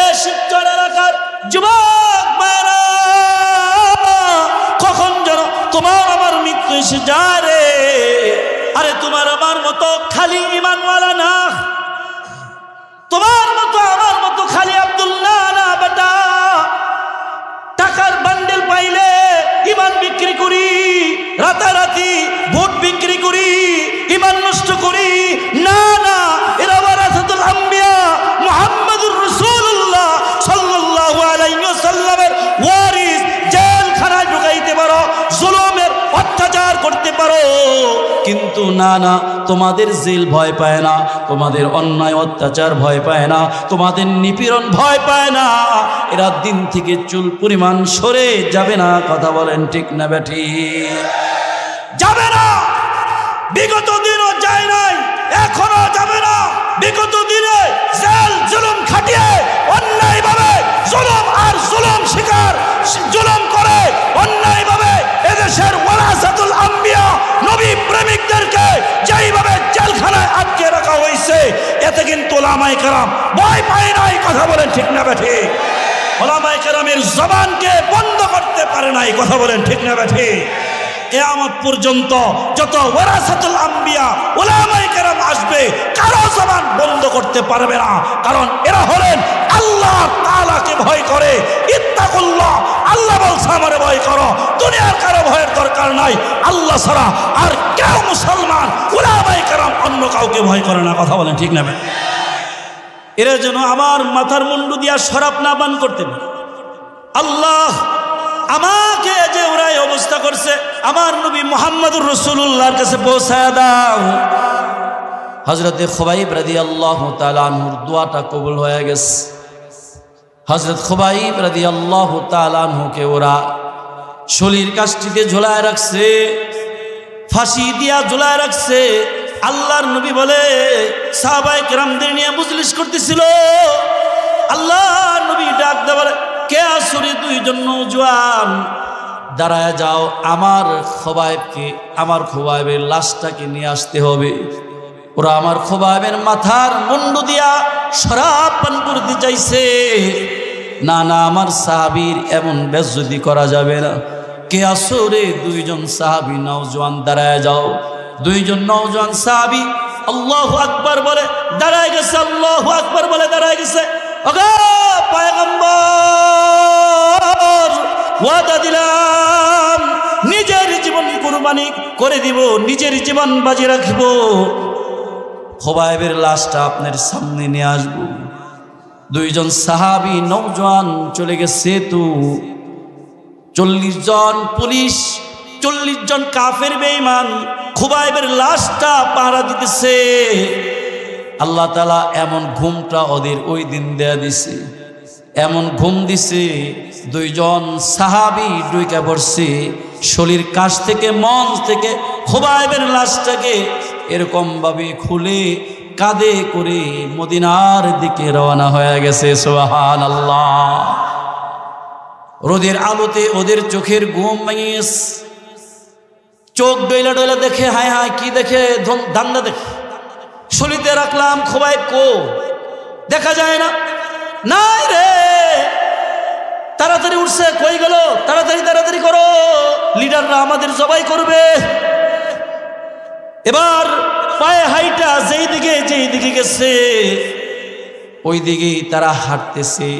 এ শিবচর এলাকার যুবক মায়েরা, কখন যেন তোমার আমার মৃত্যু এসে যায় রে। আরে তোমার আমার মতো খালি ইমানওয়ালা না, তোমার মতো আমার মতো খালি আব্দুল্লাহ না বেটা। টাকার বান্ডেল পাইলে ইমান বিক্রি করি, রাতারাতি ভোট বিক্রি করি, ইমান নষ্ট করি না। না, এরা ওয়ারাসাতুল আম্বিয়া মুহাম্মাদুর রাসূলুল্লাহ সাল্লাল্লাহু আলাইহি ওয়াসাল্লামের ওয়ারিস। জেলখানায় ঢুকাইতে পারো, জুলুমের অত্যাচার করতে পারো, কিন্তু না না, তোমাদের জেল ভয় পায় না, তোমাদের অন্যায় অত্যাচার ভয় পায় না, তোমাদের নিপীড়ন ভয় পায় না। এরা দিন থেকে চুল পরিমাণ সরে যাবে না। কথা বলেন ঠিক না বেঠি? যাবে না। বিগত দিনও যায় নাই, এখনো যাবে না। বিগত দিনে জেল জুলুম খাটিয়ে অন্যায়ভাবে জুলুম আর জুলুম শিকার জুলুম করে অন্যায়ভাবে এদেশের ওয়ারাসাতুল আম্বিয়া নবী প্রেমিকদেরকে যেইভাবে জেলখানায় আটকে রাখা হয়েছে, এতে কিন্তু ওলামায়ে কেরাম ভয় পায় নাই। কথা বলেন ঠিক না বেঠি? ওলামায়ে কেরামের জবানকে বন্ধ করতে পারে নাই। কথা বলেন ঠিক না বেঠি? কিয়ামত পর্যন্ত যত ওয়ারাসাতুল আম্বিয়া উলামায়ে কেরাম আসবে, কারো জবান বন্ধ করতে পারবে না, কারণ এরা হলেন আল্লাহ তাআলাকে ভয় করে। ইত্তাকুল্লাহ, আল্লাহ বলছে আমারে ভয় করো, দুনিয়ার কারো ভয়ের দরকার নাই। আল্লাহ ছাড়া আর কেউ মুসলমান উলামায়ে কেরাম অন্য কাউকে ভয় করে না। কথা বলেন ঠিক না? এরা যেন আমার মাথার মুন্ডু দিয়া শরাব না পান করতে পারে। আল্লাহ আমাকে যে ওরাই অবস্থা করছে, আমার নবী মুহাম্মদুর রাসূলুল্লাহর কাছে পৌঁছায় দাও। হযরতে খুবাইব রাদিয়াল্লাহু তাআলা আনহুর দোয়াটা কবুল হয়ে গেছে। হযরত খুবাইব রাদিয়াল্লাহু তাআলা আনহুকে ওরা শলির কাষ্ঠিতে ঝোলায় রাখছে, ফাঁসি দিয়া ঝোলায় রাখছে। আল্লাহর নবী বলে সাহাবায়ে কেরামদের নিয়ে মজলিস করতেছিল। আল্লাহর নবী ডাক দেয় বলে, কে আসরে দুইজন নওজোয়ান, দাঁড়ায় যাও, আমার খোবাইবের লাশটাকে নিয়ে আসতে হবে। ওরা আমার খোবাইবের মাথার মুন্ডু দিয়া শরাব পান করতে চাইছে। না না, আমার সাহাবীর এমন বেজ্জতি করা যাবে না। কে আসরে দুইজন সাহাবী নওজোয়ান, দাঁড়ায় যাও। দুইজন নওজোয়ান সাহাবী আল্লাহু আকবার বলে দাঁড়ায় গেছে, আল্লাহু আকবার বলে দাঁড়ায় গেছে। ওগো পয়গম্বর, ওয়াদা দিলাম নিজের জীবন কুরবানি করে দিব, নিজের জীবন বাজি রাখব, খোবাইবের লাশটা আপনার সামনে নিয়ে আসব। দুইজন সাহাবী নওজোয়ান চলে গেছে। তো 40 জন পুলিশ, 40 জন কাফের বেঈমান খোবাইবের লাশটা পাহারা দিতেছে। আল্লাহ তাআলা এমন ঘুমটা ওদের ওই দিন দেয়া দিছে, এমন ঘুম দিছে, দুইজন সাহাবী ডুইকা পড়ছে শলির কাছ থেকে, মঞ্চ থেকে খোবাইবের লাশটাকে এরকম ভাবে খুলে কাঁধে করে মদিনার দিকে রওনা হয়ে গেছে। সুবহানাল্লাহ। রোদের আলোতে ওদের চোখের ঘুম ভেঙে গেছে। চোখ ডইলা ডইলা দেখে, হায় হায় কি দেখে, ধান্দা দেখে। শলিতে রাখলাম, খোবাইব কো, দেখা যায় না। নাই রে, তাড়াতাড়ি উঠছে, কই গেল, তাড়াতাড়ি তাড়াতাড়ি করো, লিডাররা আমাদের জবাই করবে। এবার পায়ে হাইটা যেই দিকে গেছে ওই দিকেই তারা হাঁটতেছে।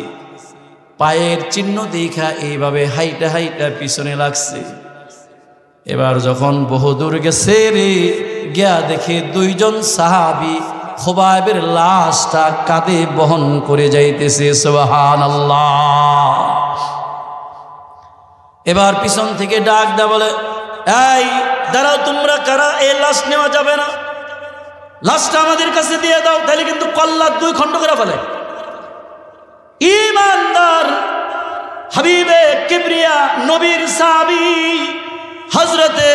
পায়ের চিহ্ন দেখা এইভাবে হাইটা হাইটা পিছনে লাগছে। এবার যখন বহুদূর গেছে রে, গিয়া দেখে দুইজন সাহাবী খোবাইবের লাশটা কাঁধে বহন করে যাইতেছে। সুবহানাল্লাহ। এবার পিছন থেকে ডাক দেয়া বলে, এই দাঁড়াও, তোমরা কারা? এই লাশ নেওয়া যাবে না, লাশটা আমাদের কাছে দিয়ে দাও, তাহলে কিন্তু কল্লা 2 খণ্ড করে ফেলে। ঈমানদার হাবিবে কিবরিয়া নবীর সাহাবী হযরতে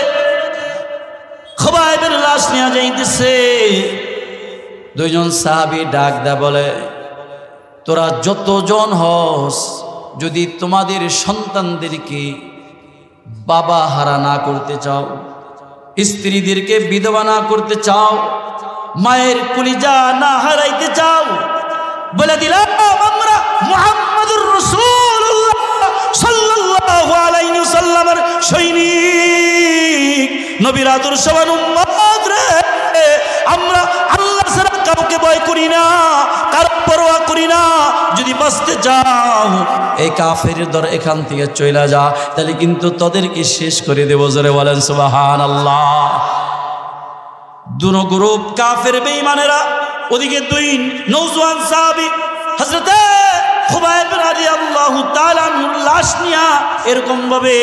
খোবাইবের লাশ নিয়ে যাইতেছে। দুইজন সাহাবী ডাক দেয়া বলে, তোরা যতজন হস, যদি তোমাদের সন্তানদেরকে বাবা হারা না করতে চাও, স্ত্রীদেরকে বিধবা না করতে চাও, মায়ের কলিজা না হারাইতে চাও, বলে দিলাম আমরা নবীর আদর্শবান উম্মত রে, আমরা আল্লাহ ছাড়া কাউকে ভয় করি না, কারো পরোয়া করি না। যদি বাঁচতে চাও এই কাফের দর এখান থেকে চলে যা, তাহলে কিন্তু তোদেরকে শেষ করে দেব। জোরে বলেন সুবহানাল্লাহ। দুনো গ্রুপ কাফের বেঈমানেরা, ওদিকে দুই নওজোয়ান সাহাবী হযরতে খুবাইব রাদিয়াল্লাহু তাআলা আনহুর লাশ নিয়া এরকম ভাবে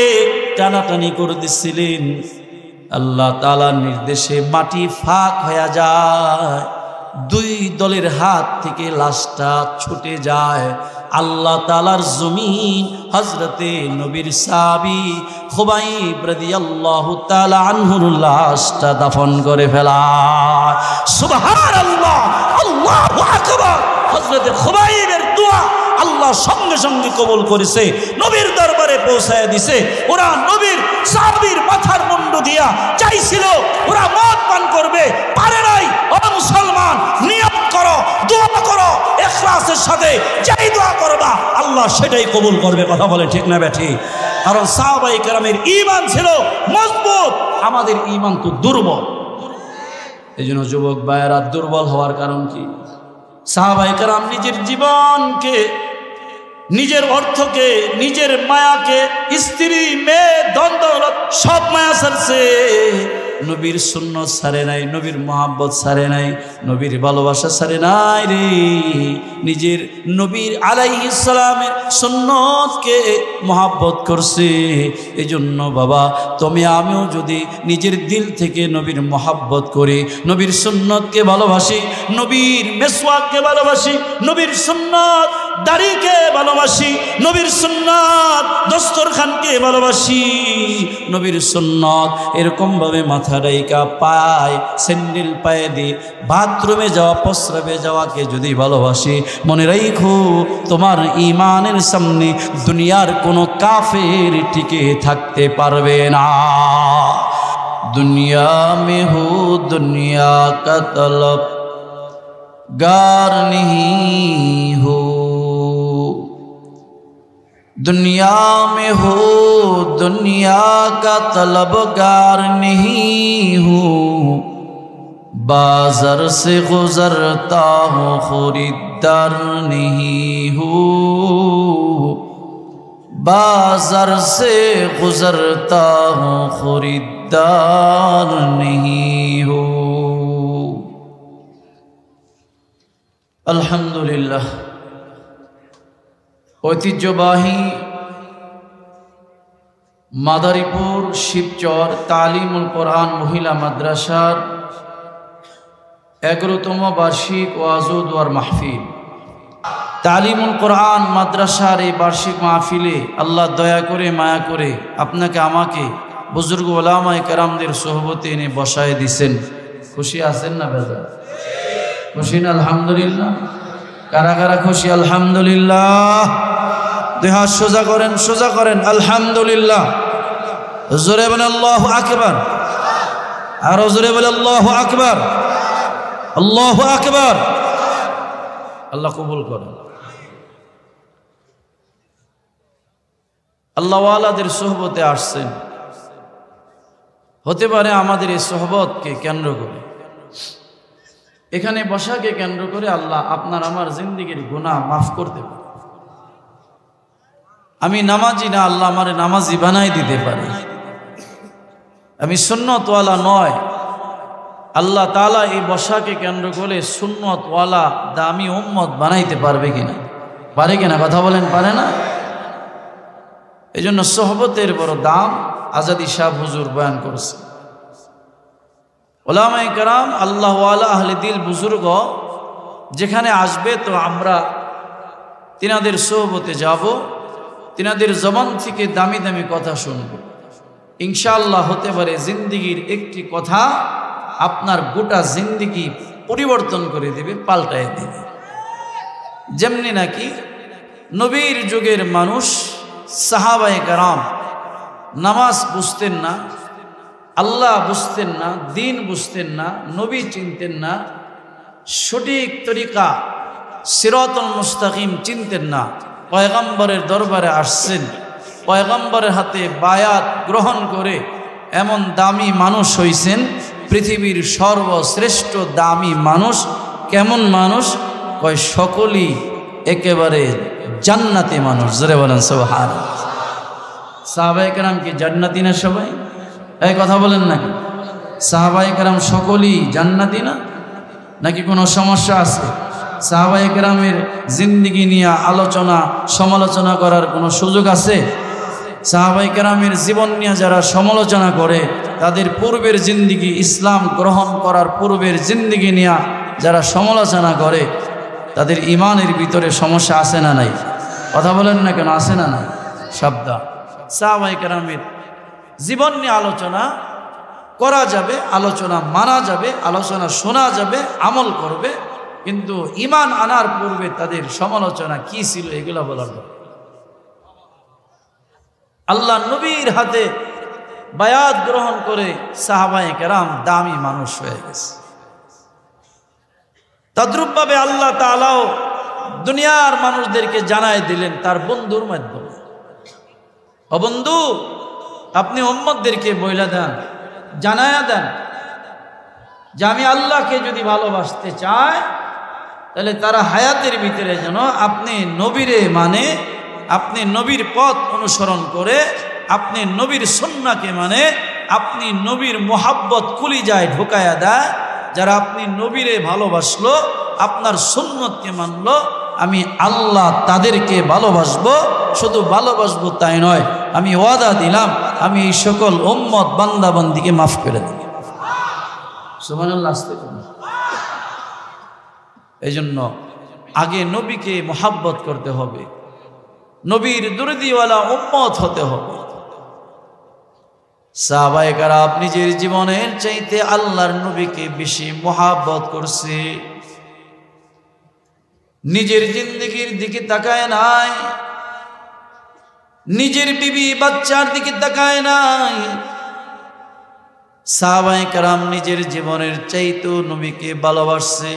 টানাটানি করে দিছিলেন। আল্লাহ তাআলার নির্দেশে মাটি ফাঁক হয়ে যায়, দুই দলের হাত থেকে লাশটা ছুটে যায়। আল্লাহ তাআলার জমিন হযরতে নবীর সাহাবী খুবাইব রাদিয়াল্লাহু তাআলা আনহুর লাশটা দাফন করে ফেলায়। সুবহানাল্লাহ, আল্লাহু আকবার। হযরতে খুবাইবের দোয়া আল্লাহ সঙ্গে সঙ্গে কবুল করেছে, নবীর দরবারে পৌঁছায় দিছে। ওরা নবীর সাহাবীর মাথার মুন্ড দিয়া চাইছিল ওরা মদ পান করবে, পারে নাই। ও মুসলমান, নিয়ত করো, দোয়া করো ইখলাসের সাথে, যেই দোয়া করবা আল্লাহ সেটাই কবুল করবে। কথা বলে ঠিক না বেঠি? কারণ সাহাবায়ে কেরামের ঈমান ছিল মজবুত, আমাদের ঈমান তো দুর্বল। এই জন্য যুবক ভাইয়েরা, দুর্বল হওয়ার কারণ কি? সাহাবায়ে কেরাম নিজের জীবনকে, নিজের অর্থকে, নিজের মায়াকে, স্ত্রী, মেয়ে, ধন দৌলত সব মায়া ছাড়ছে, নবীর সুন্নত ছাড়ে নাই, নবীর মহাব্বত ছাড়ে নাই, নবীর ভালোবাসা ছাড়ে নাই রে। নিজের নবীর আলাইহিস সালামের সুন্নতকে মহাব্বত করছে। এই জন্য বাবা, তুমি আমিও যদি নিজের দিল থেকে নবীর মহাব্বত করি, নবীর সুন্নতকে ভালোবাসি, নবীর মেসওয়াককে ভালোবাসি, নবীর সুন্নত দাড়িকে ভালোবাসি, নবীর সুন্নত দস্তরখানকে ভালোবাসি, নবীর সুন্নত এরকম ভাবে মাথা রাইকা পায় স্যান্ডেল পায়ে দিয়ে বাথরুমে যাওয়া, প্রস্রাবে যাওয়াকে যদি ভালোবাসি, মনে রাখো তোমার ঈমানের সামনে দুনিয়ার কোনো কাফের টিকে থাকতে পারবে না। দুনিয়া মে হো দুনিয়া কা তলব গার नहीं हो, दुनिया में हो दुनिया का तलबगार नहीं हूँ, बाजार से गुजरता हूँ खरीदार नहीं हूँ, बाजार से गुजरता हूँ खरीदार नहीं हूँ। আলহামদুলিল্লাহ। ঐতিহ্যবাহী মাদারীপুর শিবচর তালিমুল কোরআন মহিলা মাদ্রাসার 11তম বার্ষিক ওয়াজ ও দোয়ার মাহফিল। তালিমুল কোরআন মাদ্রাসার এই বার্ষিক মাহফিলে আল্লাহ দয়া করে মায়া করে আপনাকে আমাকে বুজুর্গ ওলামায়ে কেরামদের সোহবতে এনে বসায় দিছেন। খুশি আছেন না বেজার? খুশি না? আলহামদুলিল্লাহ। কারা কারা খুশি? আলহামদুলিল্লাহ। দুই হাত সোজা করেন, সোজা করেন। আলহামদুলিল্লাহ। জোরে বলেন আল্লাহু আকবার। আরো জোরে বলেন আল্লাহু আকবার। আল্লাহু আকবার। আল্লাহ কবুল করেন। আল্লাহ ওয়ালাদের সোহবতে আসছেন, হতে পারে আমাদের এই সোহবতকে কেন্দ্র করে, এখানে বসাকে কেন্দ্র করে আল্লাহ আপনার আমার জিন্দেগীর গুনাহ মাফ করতে পারে। আমি নামাজি না, আল্লাহ আমারে নামাজি বানাই দিতে পারে। আমি সুন্নতওয়ালা নয়, আল্লাহ তাআলা এই বসাকে কেন্দ্র করে সুন্নতওয়ালা দামি উম্মত বানাইতে পারবে কিনা? পারে কিনা? কথা বলেন, পারে না? এই জন্য সোহবতের বড় দাম আজাদি শাহ হুজুর বয়ান করেছে। ওলামায়ে কেরাম, আল্লাহ ওয়ালা আহলে দিল বুজুর্গ যেখানে আসবে তো আমরা তিনাদের সোহবতে যাব, তিনাদের জবান থেকে দামি দামি কথা শুনব। ইনশাআল্লাহ হতে পারে জিন্দিগির একটি কথা আপনার গোটা জিন্দিগি পরিবর্তন করে দেবে, পাল্টায় দেবে। যেমনি নাকি নবীর যুগের মানুষ সাহাবায়ে কেরাম নামাজ বুঝতেন না, আল্লাহ বুঝতেন না, দিন বুঝতেন না, নবী চিনতেন না, সঠিক তরিকা সিরাতুল মুস্তাকিম চিনতেন না, পয়গম্বরের দরবারে আসছেন, পয়গম্বরের হাতে বায়াত গ্রহণ করে এমন দামি মানুষ হইছেন, পৃথিবীর সর্বশ্রেষ্ঠ দামি মানুষ। কেমন মানুষ? কয় সকলেই একেবারে জান্নাতি মানুষ। জোরে বলেন সুবহানাল্লাহ। সাহাবায়ে কেরাম কি জান্নাতি না সবাই? এই কথা বলেন নাকি? সাহাবায়ে কেরাম সকলেই জান্নাতি না, নাকি কোনো সমস্যা আছে? সাহাবায়ে কেরামের জিন্দেগি নিয়ে আলোচনা সমালোচনা করার কোনো সুযোগ আছে? সাহাবায়ে কেরামের জীবন নিয়ে যারা সমালোচনা করে, তাদের পূর্বের জিন্দেগি, ইসলাম গ্রহণ করার পূর্বের জিন্দেগি নিয়ে যারা সমালোচনা করে, তাদের ইমানের ভিতরে সমস্যা আছে না নাই? কথা বলেন না কেন? আছে না নাই? সাবধান। সাহাবায়ে কেরামের জীবন নিয়ে আলোচনা করা যাবে, আলোচনা মানা যাবে, আলোচনা শোনা যাবে, আমল করবে, কিন্তু ইমান আনার পূর্বে তাদের সমালোচনা কি ছিল এগুলো বলার দরকার। আল্লাহ নবীর হাতে বায়াত গ্রহণ করে সাহাবায়ে কেরাম দামি মানুষ হয়ে গেছে। তদ্রূপভাবে আল্লাহ তাআলাও দুনিয়ার মানুষদেরকে জানায় দিলেন তার বন্ধুর মাধ্যমে, ও বন্ধু, আপনি উম্মতদেরকে বইলা দেন, জানায়া দেন যে আমি আল্লাহকে যদি ভালোবাসতে চায়, তাহলে তারা হায়াতের ভিতরে যেন আপনি নবীরে মানে, আপনি নবীর পথ অনুসরণ করে, আপনি নবীর সুন্নাহকে মানে, আপনি নবীর মোহাব্বত কলিজায় ঢোকায়া দেয়। যারা আপনি নবীরে ভালোবাসলো, আপনার সুন্নতকে মানলো, আমি আল্লাহ তাদেরকে ভালোবাসবো। শুধু ভালোবাসবো তাই নয়, আমি ওয়াদা দিলাম আমি এই সকল উম্মত বান্দাবান্দিকে মাফ করে দেব। সুবহানাল্লাহ। এই জন্য আগে নবীকে মোহাব্বত করতে হবে, নবীর দুরদিওয়ালা উম্মত হতে হবে। সাহাবায়ে কেরাম নিজের জীবনের চাইতে আল্লাহর নবীকে বেশি মোহাব্বত করছে। নিজের জিন্দেগির দিকে তাকায় নাই, নিজের বিবি বাচ্চার দিকে তাকায় নাই। সাহাবায়ে কেরাম নিজের জীবনের চাইতেও নবীকে ভালোবাসছে।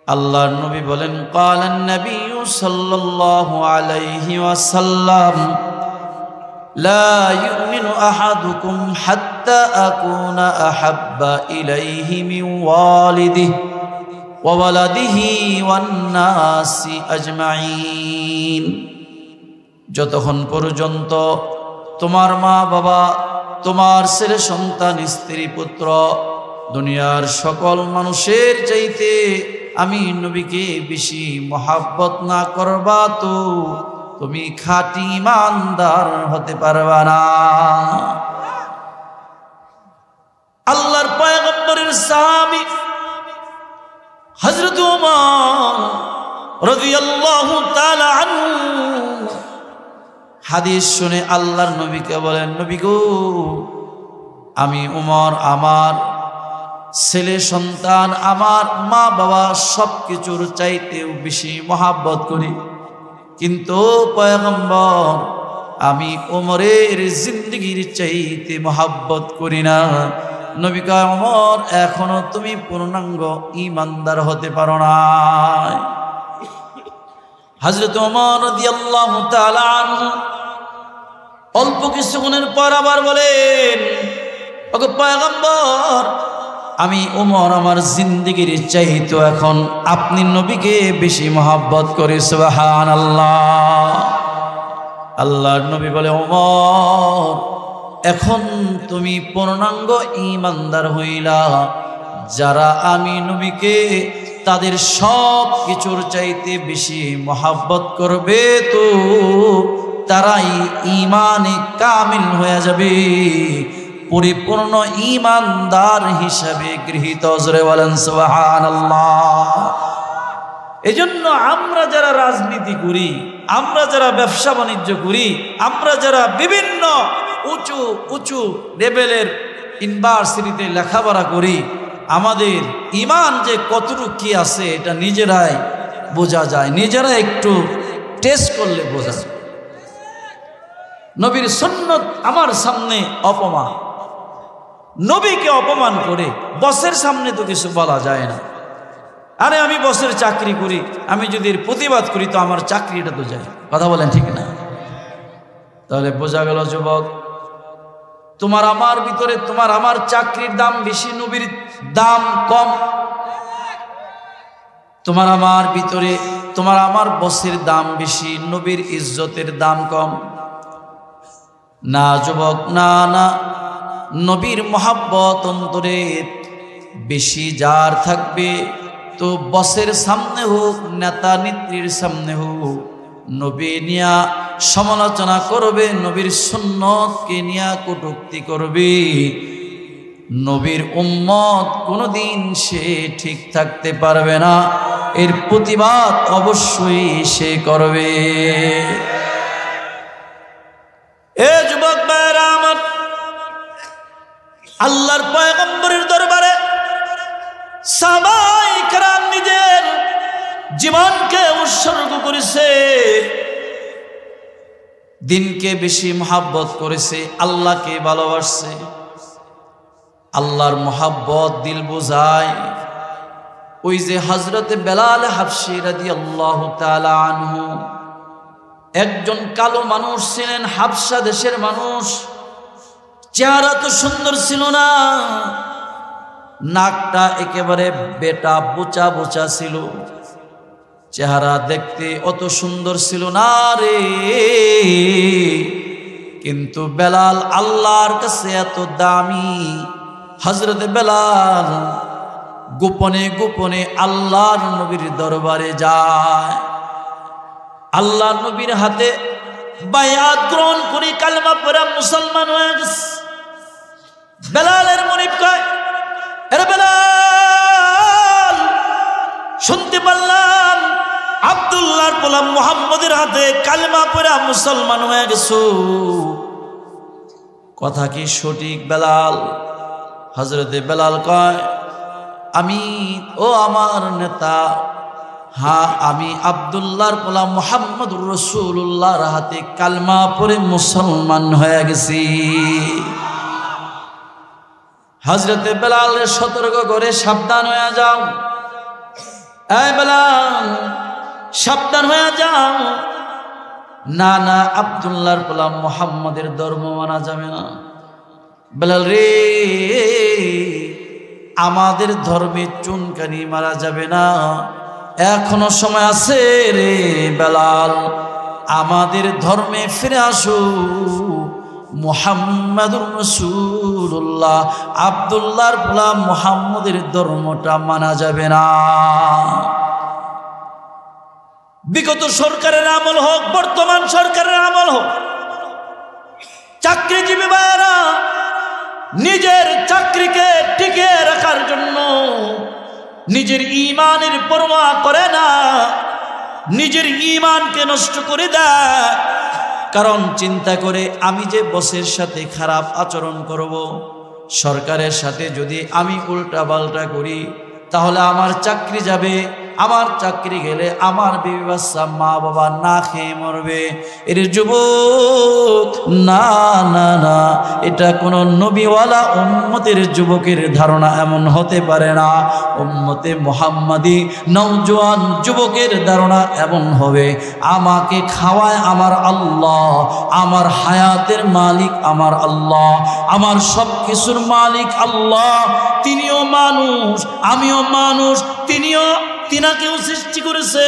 আল্লাহর নবী বলেন, ক্বালান নবী সাল্লাল্লাহু আলাইহি ওয়াসাল্লাম, লা ইউমিনু আহাদুকুম হাত্তা আকুনা আহাব্বা ইলাইহি মিন ওয়ালিদিহি ওয়া ওয়ালাদিহি ওয়ান নাসি আজমাইন। যতক্ষণ পর্যন্ত তোমার মা বাবা, তোমার ছেলে সন্তান, স্ত্রী পুত্র, দুনিয়ার সকল মানুষের চাইতে আমি নবীকে বেশি মোহাব্বত না করবা, তো তুমি খাঁটি ইমানদার হতে পারবা না। আল্লাহর পয়গম্বরের সাহাবী হযরত ওমর রাদিয়াল্লাহু তাআলা আনহু হাদিস শুনে আল্লাহর নবীকে বলেন, নবী গো, আমি ওমর আমার ছেলে সন্তান, আমার মা বাবা সব কিছুর চাইতেও বেশি মোহাব্বত করি, কিন্তু পয়গম্বর আমি ওমরের জিন্দেগির চাইতে মোহাব্বত করি না। নবী কয়, ওমর এখনো তুমি পূর্ণাঙ্গ ঈমানদার হতে পারো না। হযরত ওমর রাদিয়াল্লাহু তাআলা আনহু অল্প কিছুক্ষণের পর আবার বলেন, ওগো পয়গম্বর, আমি ওমর আমার জিন্দেগির চাইতে এখন আপনি নবীকে বেশি মোহাব্বত করি। সুবহানাল্লাহ। আল্লাহর নবী বলে, ওমর এখন তুমি পূর্ণাঙ্গ ঈমানদার হইলা। যারা আমি নবীকে তাদের সব কিছুর চাইতে বেশি মোহাব্বত করবে, তো তারাই ঈমানে কামিল হয়ে যাবে, পরিপূর্ণ ঈমানদার হিসাবে গৃহীত। জোরে বলেন সুবহানাল্লাহ। এজন্য আমরা যারা রাজনীতি করি, আমরা যারা ব্যবসা বাণিজ্য করি, আমরা যারা বিভিন্ন উঁচু উঁচু লেভেলের ইউনিভার্সিটিতে লেখাপড়া করি, আমাদের ঈমান যে কতটুকু কি আছে এটা নিজেরাই বোঝা যায়, নিজেরা একটু টেস্ট করলে বোঝা যায়। নবীর সুন্নত আমার সামনে অপমান, নবীকে অপমান করে বসের সামনে তো কিছু বলা যায় না। আরে আমি বসের চাকরি করি, আমি যদি এর প্রতিবাদ করি তো আমার চাকরিটা তো যায়। কথা বলেন ঠিক না? তাহলে বোঝা গেল যুবক, তোমার আমার ভিতরে তোমার আমার চাকরির দাম বেশি, নবীর দাম কম। তোমার আমার ভিতরে তোমার আমার বসের দাম বেশি, নবীর ইজ্জতের দাম কম। না যুবক, না না, নবীর মহাব্বত অন্তরে বেশি যার থাকবে, তো বসের সামনে হোক, নেতা নেত্রীর সামনে হোক, নবী নিয়া সমালোচনা করবে, নবীর সুন্নতকে নিয়া কটূক্তি করবে। নবীর উম্মত কোনোদিন সে ঠিক থাকতে পারবে না, এর প্রতিবাদ অবশ্যই সে করবে। এ যুবক ভাইরা আমার, আল্লাহর পয়গম্বরের দরবারে সাহাবায়ে কেরাম নিজের জীবনকে উৎসর্গ করেছে, দিনকে বেশি মহাব্বত করেছে, আল্লাহকে ভালোবাসছে। আল্লাহর মহাব্বত দিল বোঝায়। ওই যে হযরতে বেলাল হাবশী রাদিয়াল্লাহু তাআলা আনহু, একজন কালো মানুষ ছিলেন, হাবশা দেশের মানুষ। চেহারা তো সুন্দর ছিল না, নাকটা একেবারে বেটা বোচা বোচা ছিল, চেহারা দেখতে অত সুন্দর ছিল না রে। কিন্তু বেলাল আল্লাহর কাছে এত দামি। হযরতে বেলাল গোপনে গোপনে আল্লাহর নবীর দরবারে যায়, আল্লাহর নবীর হাতে বায়াত গ্রহণ করে কালেমা পড়ে মুসলমান হয়ে গেছে। বেলালের মুনিব কয়, আরে বেলাল, শুনতে পারলাম আব্দুল্লাহর পোলা মুহাম্মদের হাতে কালেমা পড়ে মুসলমান হয়ে গেছো, কথা কি সঠিক বেলাল? হযরতে বেলাল কয়, আমি ও আমার নেতা, হ্যাঁ আমি আব্দুল্লাহর পোলা মুহাম্মদুর রাসূলুল্লাহর হাতে কালেমা পড়ে মুসলমান হয়ে গেছি। হযরতে বেলালের সতর্ক করে, সাবধান হয়ে যাও, এই বেলাল সাবধান হয়ে যাও, না না আব্দুল্লাহর পোলা মুহাম্মদের ধর্ম মানা যাবে না। বেলাল রে, আমাদের ধর্মে চুনকানি মারা যাবে না, এখনো সময় আছে রে বেলাল, আমাদের ধর্মে ফিরে আসো। মুহাম্মাদুর রাসূলুল্লাহ আব্দুল্লাহর পোলা মুহাম্মদের ধর্মটা মানা যাবে না। বিগত সরকারের আমল হোক, বর্তমান সরকারের আমল হোক, চাকরিজীবী ভাইয়েরা নিজের চাকরিকে টিকিয়ে রাখার জন্য নিজের ঈমানের পরোয়া করে না, নিজের ঈমানকে নষ্ট করে দেয়। কারণ চিন্তা করে, আমি যে বসের সাথে খারাপ আচরণ করব, সরকারের সাথে যদি আমি উল্টা পাল্টা করি, তাহলে আমার চাকরি যাবে, আমার চাকরি গেলে আমার বিবি বাচ্চা মা বাবা না খেয়ে মরবে। এর যুবক, না না না, এটা কোন নবীওয়ালা উম্মতের যুবকের ধারণা এমন হতে পারে না। উম্মতে মুহাম্মাদি নওজোয়ান যুবকের ধারণা এমন হবে, আমাকে খাওয়ায় আমার আল্লাহ, আমার হায়াতের মালিক আমার আল্লাহ, আমার সব কিছুর মালিক আল্লাহ। তিনিও মানুষ, আমিও মানুষ, তিনাকেও সৃষ্টি করেছে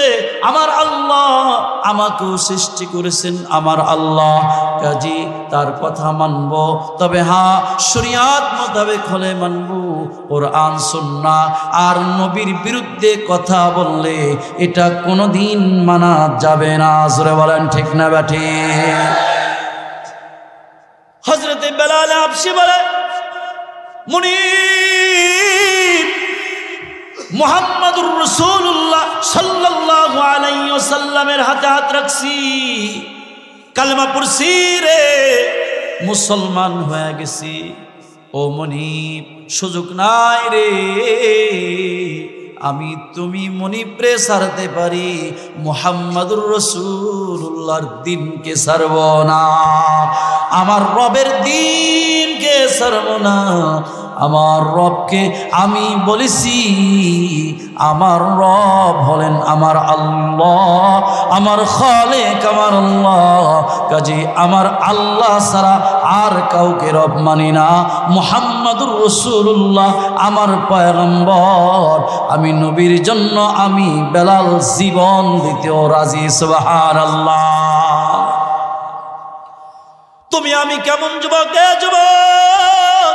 আমার আল্লাহ, আমাকেও সৃষ্টি করেছেন আমার আল্লাহ। কাজী তার কথা মানব, তবে হ্যাঁ শরিয়াত মোতাবেক হলে মানব। কোরআন সুন্নাহ আর নবীর বিরুদ্ধে কথা বললে এটা কোনোদিন মানা যাবে না। জোরে বলেন ঠিক না ব্যাঠি? হযরতে বেলাল হাবশী বলে, মুনিব মুহাম্মাদুর রাসূলুল্লাহ সাল্লাল্লাহু আলাইহি ওয়াসাল্লামের হাতে হাত রাখছি, কালেমা পড়ছি রে, মুসলমান হয়ে গেছি। ও মনিব, সুযোগ নাই রে, আমি তুমি মনিবরে ছাড়তে পারি, মুহাম্মাদুর রাসূলুল্লাহর দিনকে ছাড়ব না, আমার রবের দিনকে ছাড়ব না, আমার রবকে আমি বলেছি আমার রব হলেন আমার আল্লাহ, আমার খালেক আমার আল্লাহ, কাজে আমার আল্লাহ ছাড়া আর কাউকে রব মানি না। মুহাম্মাদুর রাসূলুল্লাহ আমার পয়গম্বর, আমি নবীর জন্য আমি বেলাল জীবন দিতেও রাজি। সুবহানাল্লাহ। তুমি আমি কেমন যুবক, এ যুবক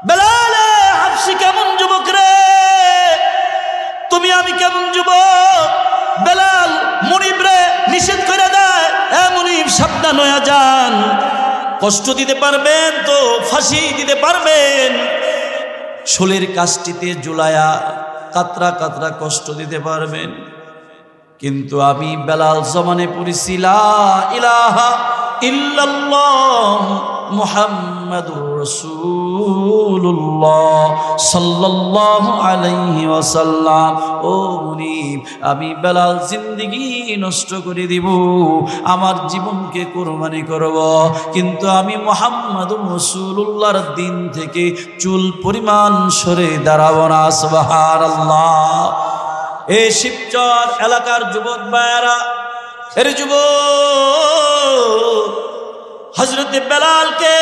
বেলাল হাবশি কেমন যুবক রে, তুমি আমি কেমন যুবক। বেলাল মুনিব রে নিষেধ করে দেয়, এ মুনিব সাবধান হয়ে যান, কষ্ট দিতে পারবেন তো ফাঁসি দিতে পারবেন, শোলের কাষ্টিতে জুলায়া কাতরা কাতরা কষ্ট দিতে পারবেন। কিন্তু আমি বেলাল জমানে পড়েছি লা ইলাহা ইল্লাল্লাহ মুহাম্মাদুর রাসূলুল্লাহ সাল্লাল্লাহু আলাইহি ওয়াসাল্লাম। ও মুনিব, আমি বেলাল জিন্দেগি নষ্ট করে দিব, আমার জীবনকে কুরবানি করব, কিন্তু আমি মুহাম্মাদুর রাসূলুল্লাহর দিন থেকে চুল পরিমাণ সরে দাঁড়াবো না। সুবহানাল্লাহ। এই শিবচর এলাকার যুবক ভাইয়েরা, এর যুবক হযরত বেলালকে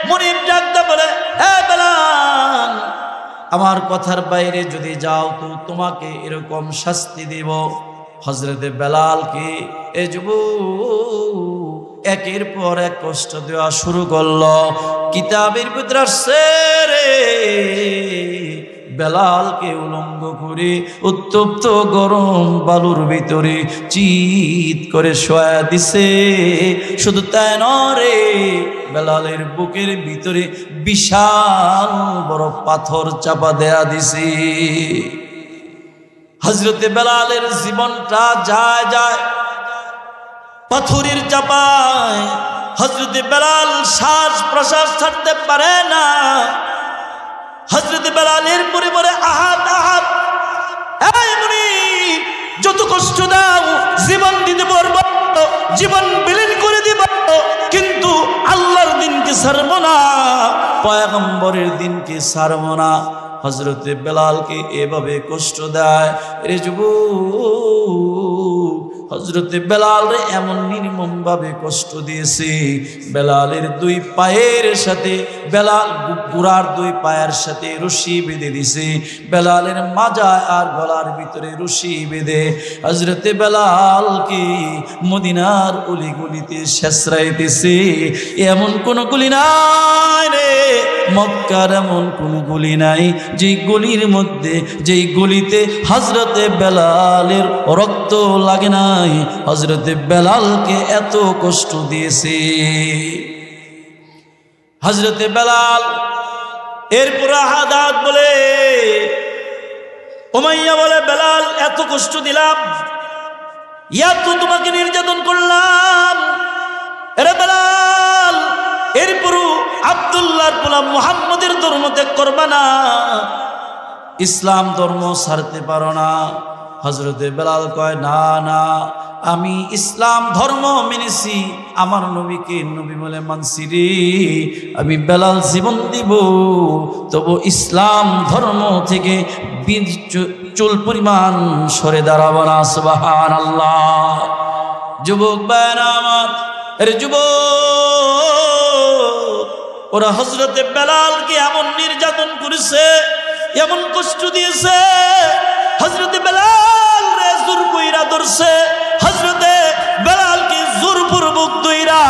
মুনিব ডাকতে বলে, হে বেলাল, আমার কথার বাইরে যদি যাও তো তোমাকে এরকম শাস্তি দেব। হযরত বেলালকে এ যুবক একের পর এক কষ্ট দেওয়া শুরু করলো। কিতাবের ভিতরে আসছে রে, বেলালকে উলঙ্গ করে উত্তপ্ত গরম বালুর ভিতরে চিৎ করে শোয়া দিছে। শুধু তাই নরে, বেলালের বুকের ভিতরে বিশাল বড় পাথর চাপা দেয়া দিছে। হযরতে বেলালের জীবনটা যায় যায় পাথরের চাপায়। হযরতে বেলাল শ্বাস প্রশ্বাস ছাড়তে পারে না। হযরতে বেলালের পরিবারে আহাত আহাত, এই মুনিব যত কষ্ট দাও জীবন দিতে পারবো, জীবন বিলীন করে দিব, কিন্তু আল্লাহর দিনকে ছাড়বো না, পয়গম্বরের দিনকে ছাড়বো না। হযরতে বেলালকে এভাবে কষ্ট দেয়। রে যুবক, হযরতে বেলাল রে এমন নির্মম ভাবে কষ্ট দিয়েছে, বেলালের দুই পায়ের সাথে, বেলাল গুড়ার দুই পায়ের সাথে রশি বেঁধে দিছে, বেলালের মাজা আর গলার ভিতরে রশি বেঁধে হযরতে বেলালকে মদিনার অলিগলিতে শেষরাইতেছে। এমন কোন গুলি নাই রে, মক্কার এমন কোন গুলি নাই যেই গলির মধ্যে, যেই গলিতে হযরতে বেলালের রক্ত লাগে নাই। হযরতে বেলালকে এত কষ্ট দিয়েছে হযরতে বেলাল। এরপর আহাদাত বলে, উমাইয়া বলে, বেলাল এত কষ্ট দিলাম, এত তোমাকে নির্যাতন করলাম, এরে বেলাল এরপরও আব্দুল্লাহর গোলাম মুহাম্মদের ধর্ম ত্যাগ করবা না, ইসলাম ধর্ম ছাড়তে পারো না। হযরতে বেলাল কয়, না না, আমি ইসলাম ধর্ম মেনেছি, আমার নবীকে নবী বলে মানছি রে, আমি বেলাল জীবন দিব, তবু ইসলাম ধর্ম থেকে চুল পরিমাণ সরে দাঁড়াবো না। সুবহানাল্লাহ। যুবক ভাইরা আমার, আরে যুবক, ওরা হযরতে বেলালকে এমন নির্যাতন করেছে, এমন কষ্ট দিয়েছে, হযরতে বেলাল রে জোর কইরা ধরছে, হযরতে বেলালকে জোরপূর্বক ধইরা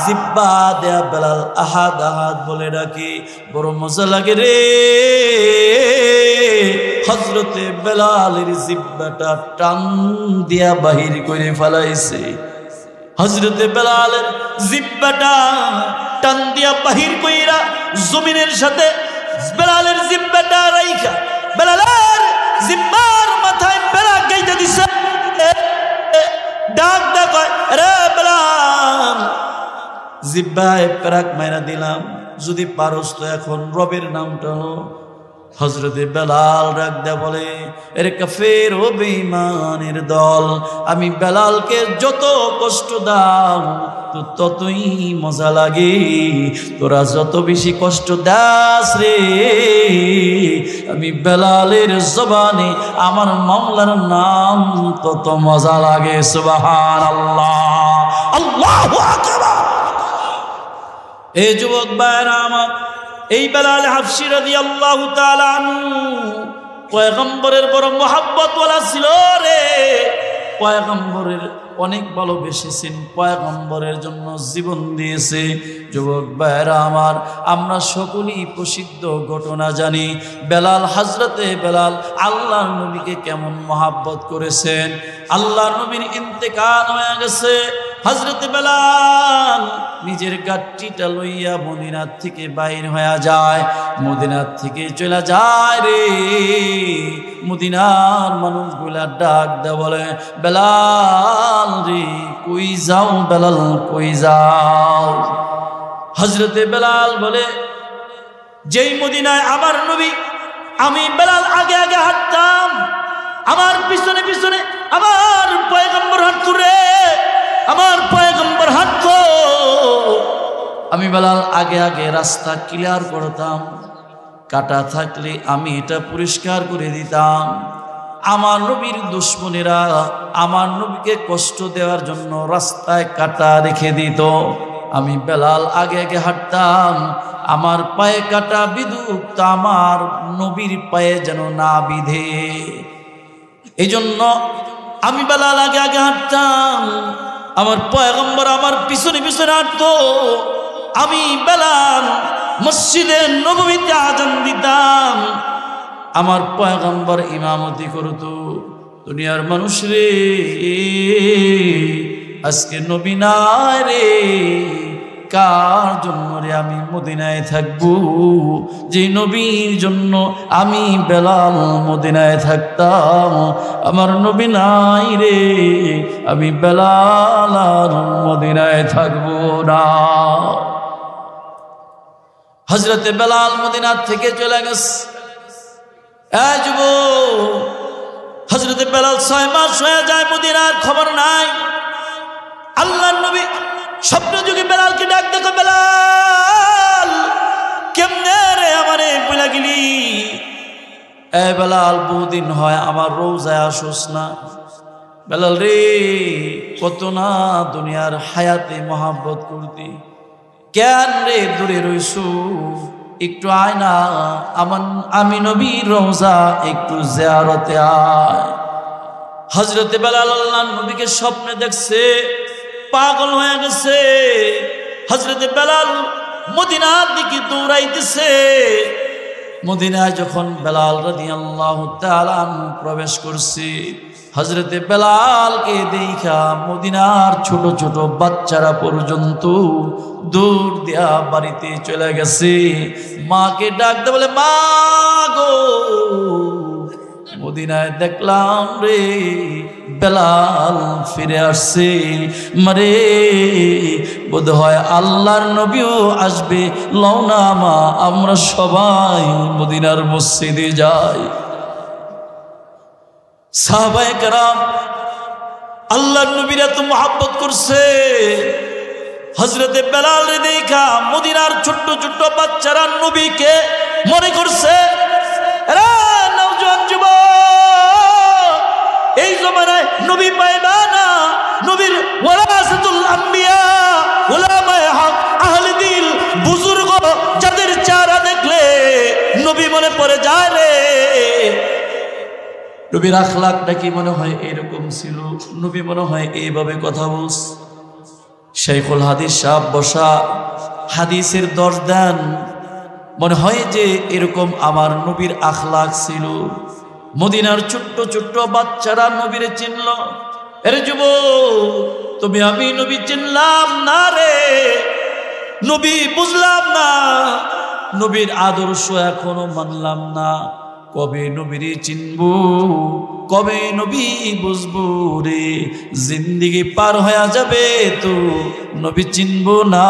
জিব্বা দেয়া বেলাল আহাদ আহাদ বলে ডাকে। বড় মজা লাগে রে, হযরতে বেলালের জিব্বাটা টান দিয়া বাহির করে ফেলাইছে। হযরতে বেলালের জিব্বাটা টান দিয়া বাহির কইরা জমিনের সাথে বেলালের জিব্বাটা রাইখা বেলালের জিব্বার মাথায় বেড়া গাইতে দিছে। ডাক ডাক, রে বেলাল, জিব্বায় পেরাক মাইরা দিলাম, যদি পারস তো এখন রবের নামটা হযরতে বেলাল ডাক দেয়া বলে, এর কাফের ও বেঈমানের দল, আমি বেলালকে যত কষ্ট দাও তো ততই মজা লাগে, তোরা যত বেশি কষ্ট দাস রে, আমি বেলালের জবানে আমার মাওলার নাম তত মজা লাগে। সুবহানাল্লাহ, আল্লাহু আকবার। এই যুবক ভাইরা আমার, এই বেলাল হাবশী রাদিয়াল্লাহু তাআলা আনহু পয়গম্বরের বড় মহব্বত ওয়ালা ছিল রে, পয়গম্বরের অনেক ভালোবেসেছেন, পয়গম্বরের জন্য জীবন দিয়েছে। যুবক ভাইরা আমার, আমরা সকলেই প্রসিদ্ধ ঘটনা জানি, বেলাল, হযরতে বেলাল আল্লাহর নবীকে কেমন মহব্বত করেছেন। আল্লাহর নবীর ইন্তেকাল হয়ে গেছে, হযরতে বেলাল নিজের গাট্টিটা লইয়া মদিনার থেকে বাইর হয়ে যায়, মদিনার থেকে চলে যায় রে। মদিনার মানুষগুলা ডাক দেয় বলে, বেলাল রে কই যাও, বেলাল কই যাও। হযরতে বেলাল বলে, যেই মদিনায় আমার নবী, আমি বেলাল আগে আগে হাঁটতাম, আমার পিছনে পিছনে আমার পয়গম্বর হাঁটতো রে, আমার পয়গম্বর হাঁটতো, আমি বেলাল আগে আগে রাস্তা ক্লিয়ার করতাম, কাটা থাকলে আমি এটা পরিষ্কার করে দিতাম। আমার নবীর দুশমনেরা আমার নবীকে কষ্ট দেওয়ার জন্য রাস্তায় কাটা রেখে দিত, আমি বেলাল আগে আগে হাঁটতাম, আমার পায়ে কাটা বিধুক তা আমার নবীর পায়ে যেন না বিধে, এই জন্য আমি বেলাল আগে আগে হাঁটতাম, আমার পয়গম্বর আমার পিছনে পিছনে হাঁটতো, আমি বেলাল মসজিদে নববীতে আযান দিতাম, আমার পয়গম্বর ইমামতি করতো। দুনিয়ার মানুষ রে, আজকে নবী নাই রে, কার জন্য রে আমি মদিনায় থাকবো, যে নবীর জন্য আমি বেলাল মদিনায় থাকতাম, আমার নবী নাই রে, আমি বেলাল আর মদিনায় থাকবো না। হযরতে বেলাল মদিনার থেকে চলে গেছে। এই যুবক, হযরতে বেলাল 6 মাস হয়ে যায়, মদিনার খবর নাই। আল্লাহর নবী স্বপ্ন যুগে বেলালকে ডাক দেখো, বেলাল কেমনে রে আমারে বইলা গেলি, এ বেলাল বহুদিন হয় আমার রোজায় আসোস না, বেলাল রে কত না দুনিয়ার হায়াতে মহাব্বত করতি, কেন রে দূরে রইছু, একটু আয় না, আমি নবীর রওজা একটু জিয়ারতে আয়। হযরতে বেলাল আল্লাহর নবীকে স্বপ্নে দেখছে, পাগল হয়ে গেছে। হযরতে বেলাল মদিনার দিকে দৌড়াইতেছে। মদিনায় যখন বেলাল রাদিয়াল্লাহু তাআলা আনহু প্রবেশ করছে, হযরতে বেলালকে দেখা মদিনার ছোট ছোট বাচ্চারা পর্যন্ত দূর দিয়া বাড়িতে চলে গেছে। মাকে ডাকতে বলে, মা গো, মদিনায় দেখলাম রে বেলাল ফিরে আসছে, মারে বোধ হয় আল্লাহর নবীও আসবে, লও না মা আমরা সবাই মদিনার মসজিদে যাই। সাহাবায়ে কেরাম আল্লাহর নবীর এত মহব্বত করছে, হযরতে বেলাল রে দেখা মদিনার ছোট্ট ছোট্ট বাচ্চারা নবীকে মনে করছে। এরা নওজোয়ান যুবক, এই জমানায় নবী পাইবা না, নবীর ওয়ারাসাতুল আম্বিয়া, উলামায়ে হক, আহলে দিল, বুজুর্গ, যাদের চেহারা দেখলে নবী মনে পড়ে যায় রে। নবীর আখলাকটা কি মনে হয় এরকম ছিল, নবী মনে হয় এইভাবে কথা বলছে। শাইখুল হাদিস সাহেব বসা হাদিসের দর্শ দেন, মনে হয় যে এরকম আমার নবীর আখলাক ছিল। মদিনার ছোট্ট ছোট্ট বাচ্চারা নবীরে চিনল। আরে যুবক, তুমি আমি নবী চিনলাম না রে, নবী বুঝলাম না, নবীর আদর্শ এখনো মানলাম না, কবে নবীরে চিনব, কবে নবী বুঝবো রে, জিন্দিগি পার হয়ে যাবে তো নবী চিনব না।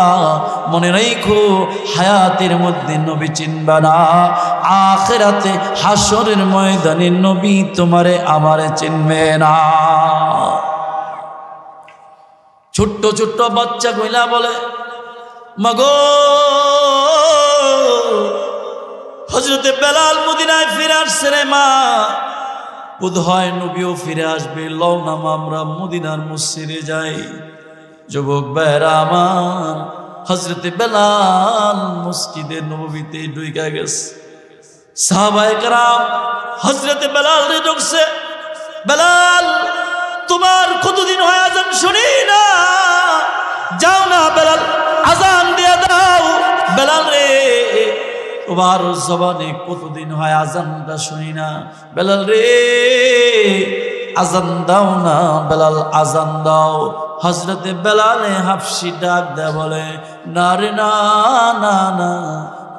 মনে রাখো হায়াতের মধ্যে নবী চিনবা না, আখিরাতে হাসরের ময়দানে নবী তোমারে আমারে চিনবে না। ছোট্ট ছোট্ট বাচ্চা কইলা বলে মাগো হযরতে বেলাল মদিনায় ফিরে আসছে রে মা, বোধ হয় নবীও ফিরে আসবে, লও না আমরা মদিনার মসজিদে যাই। যুবক ভাইরা আমার, হযরতে বেলাল মসজিদে নববীতে ঢুইকা গেছে। সাহাবায়ে কেরাম হযরতে বেলাল রে ঢুকছে, বেলাল তোমার কতদিন হয় আজান শুনি না, যাও না বেলাল আজান দিয়া দাও। বেলাল রে তোমার জবানে কতদিন হয় আজানটা শুনি না, বেলাল রে আজান দাও না, বেলাল আজান দাও। হযরতে বেলালে হাফসি ডাক দেয়া বলে না রে না না না,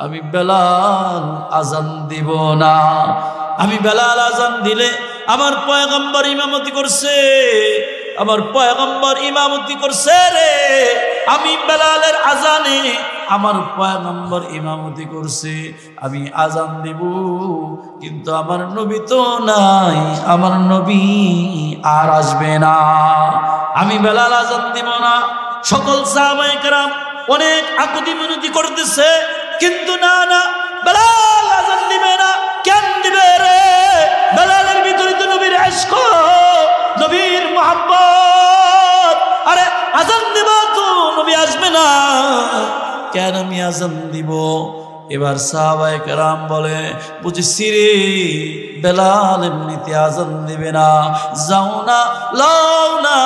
আমি বেলাল আজান দিব না। আমি বেলাল আজান দিলে আমার পয়গম্বর ইমামতি করছে, আমার পয়গম্বর ইমামতি করছে রে, আমি বেলালের আজানে আমার পয়গম্বর ইমামতি করছে, আমি আজান দিব, কিন্তু আমার নবী তো নাই, আমার নবী আর আসবে না, আমি বেলাল আজান দিব না। সকল সাহাবায়ে কেরাম অনেক আকুতি মিনতি করতেছে, কিন্তু না না বেলাল আজান দিবে না। কেন দিবে রে? বেলালের ভিতরে তো নবীর ইশক, নবীর মুহাব্বত। আরে আজান দিব তো নবী আসবে না, কেন আমি আজান দিব? এবার সাহাবায়ে কেরাম বলে বুঝেছি রে, বেলাল এমনিতে আজান দিবে না, যাও না লাও না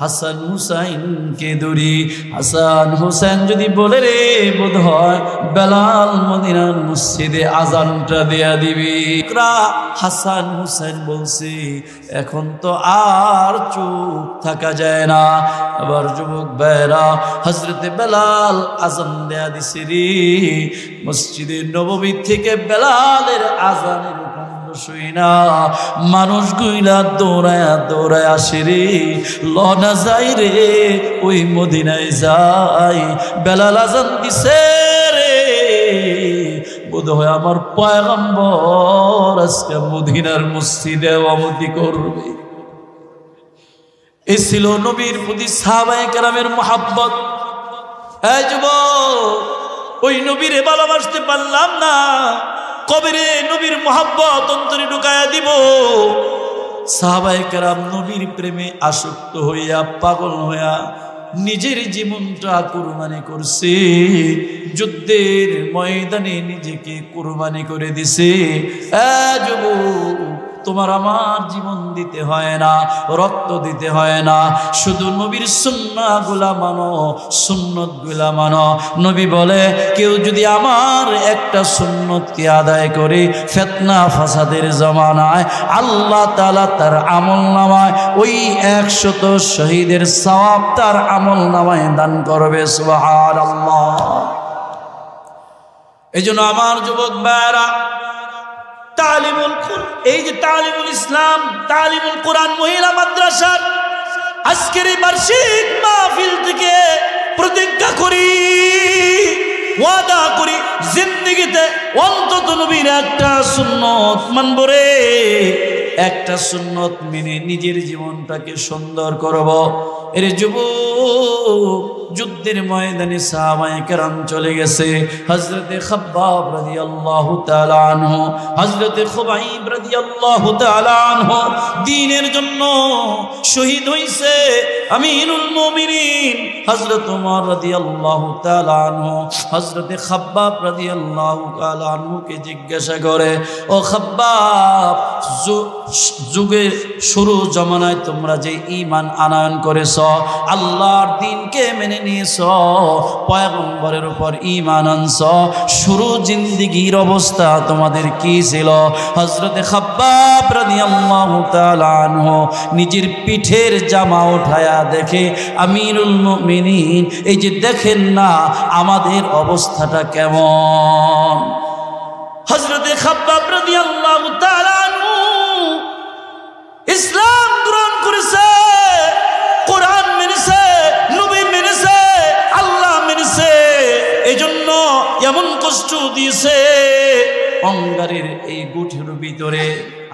হাসান হুসাইনকে ধরি। হাসান হুসাইন যদি বলে রে, বোধ হয় বেলাল মদিনার মসজিদে আজানটা দেয়া দিবি। হাসান হুসাইন বলছে এখন তো আর চুপ থাকা যায় না। আবার যুবক ভাইরা হযরতে বেলাল আজান দেয়া দিছে রে, মসজিদে নববী থেকে বেলালের আজানের শুই না মানুষ গুইলা দৌড়ায়া দৌড়ায় আসে রে, লনা যাই রে ওই মদিনায় যাই। বেলাল আজান দিছে রে, বোধ হয় আমার পয়গম্বর আজকে মদিনার মসজিদে ইমামতি করবে। এ ছিল নবীর প্রতি সাহাবায়ে কেরামের মুহাব্বত। এই যুবক, ওই নবীরে ভালোবাসতে পারলাম না, কবে রে নবীর মুহাব্বত অন্তরে ঢুকায়া দিব? সাহাবায়ে কেরাম নবীর প্রেমে আসক্ত হইয়া পাগল হইয়া নিজের জীবনটা কুরবানি করছে, যুদ্ধের ময়দানে নিজেকে কুরবানি করে দিছে। যুবক, তোমার আমার জীবন দিতে হয় না, রক্ত দিতে হয় না, শুধু নবীর সুন্নাহগুলা মানো, সুন্নতগুলা মানো। নবী বলে কেউ যদি আমার একটা সুন্নতকে আদায় করে ফিতনা ফাসাদের জামানায় আল্লাহ তাআলা তার আমলনামায় ওই 100 শহীদের সওয়াব তার আমলনামায় দান করবে। সুবহানাল্লাহ। এজন্য আমার যুবক ভাইরা, তালিমুল কুরআন, এই যে তালিমুল ইসলাম, তালিমুল কোরআন মহিলা মাদ্রাসার আজকের এই বার্ষিক মাহফিল থেকে প্রতিজ্ঞা করি, ওয়াদা করি, জিন্দেগিতে অন্তত নবীর একটা সুন্নত মানব রে, একটা সুন্নত মেনে নিজের জীবনটাকে সুন্দর করব। এর যুবক, যুদ্ধের ময়দানে সাহাবায়ে কেরাম চলে গেছে। হযরতে খাব্বাব রাদিয়াল্লাহু তাআলা আনহু, হযরতে খুবাইব রাদিয়াল্লাহু তাআলা আনহু দ্বীনের জন্য শহীদ হইছে। আমিরুল মুমিনিন হযরত ওমর রাদিয়াল্লাহু তাআলা আনহু হযরতে খাব্বাব রাদিয়াল্লাহু তাআলা আনহুকে জিজ্ঞাসা করে, ও খাব্বাব, যুগের শুরু জমানায় তোমরা যে ঈমান আনয়ন করেছ, আল্লাহর দ্বীনকে মেনে নিয়েছ, পয়গম্বরের উপর ঈমান আনছ, শুরু জিন্দেগীর অবস্থা তোমাদের কি ছিল? হযরতে খাব্বাব রাদিয়াল্লাহু তাআলা আনহু নিজের পিঠের জামা উঠায়া দেখে, আমিরুল মুমিনিন, এই যে দেখেন না আমাদের অবস্থাটা কেমন। হযরতে খাব্বাব রাদিয়াল্লাহু তাআলা আনহু ইসলাম গ্রহণ করেছে, কোরআন মেনেছে, নবী মেনেছে, আল্লাহ মেনেছে, এজন্য এমন কষ্ট দিয়েছে অঙ্গারের এই গুঠুর ভিতরে,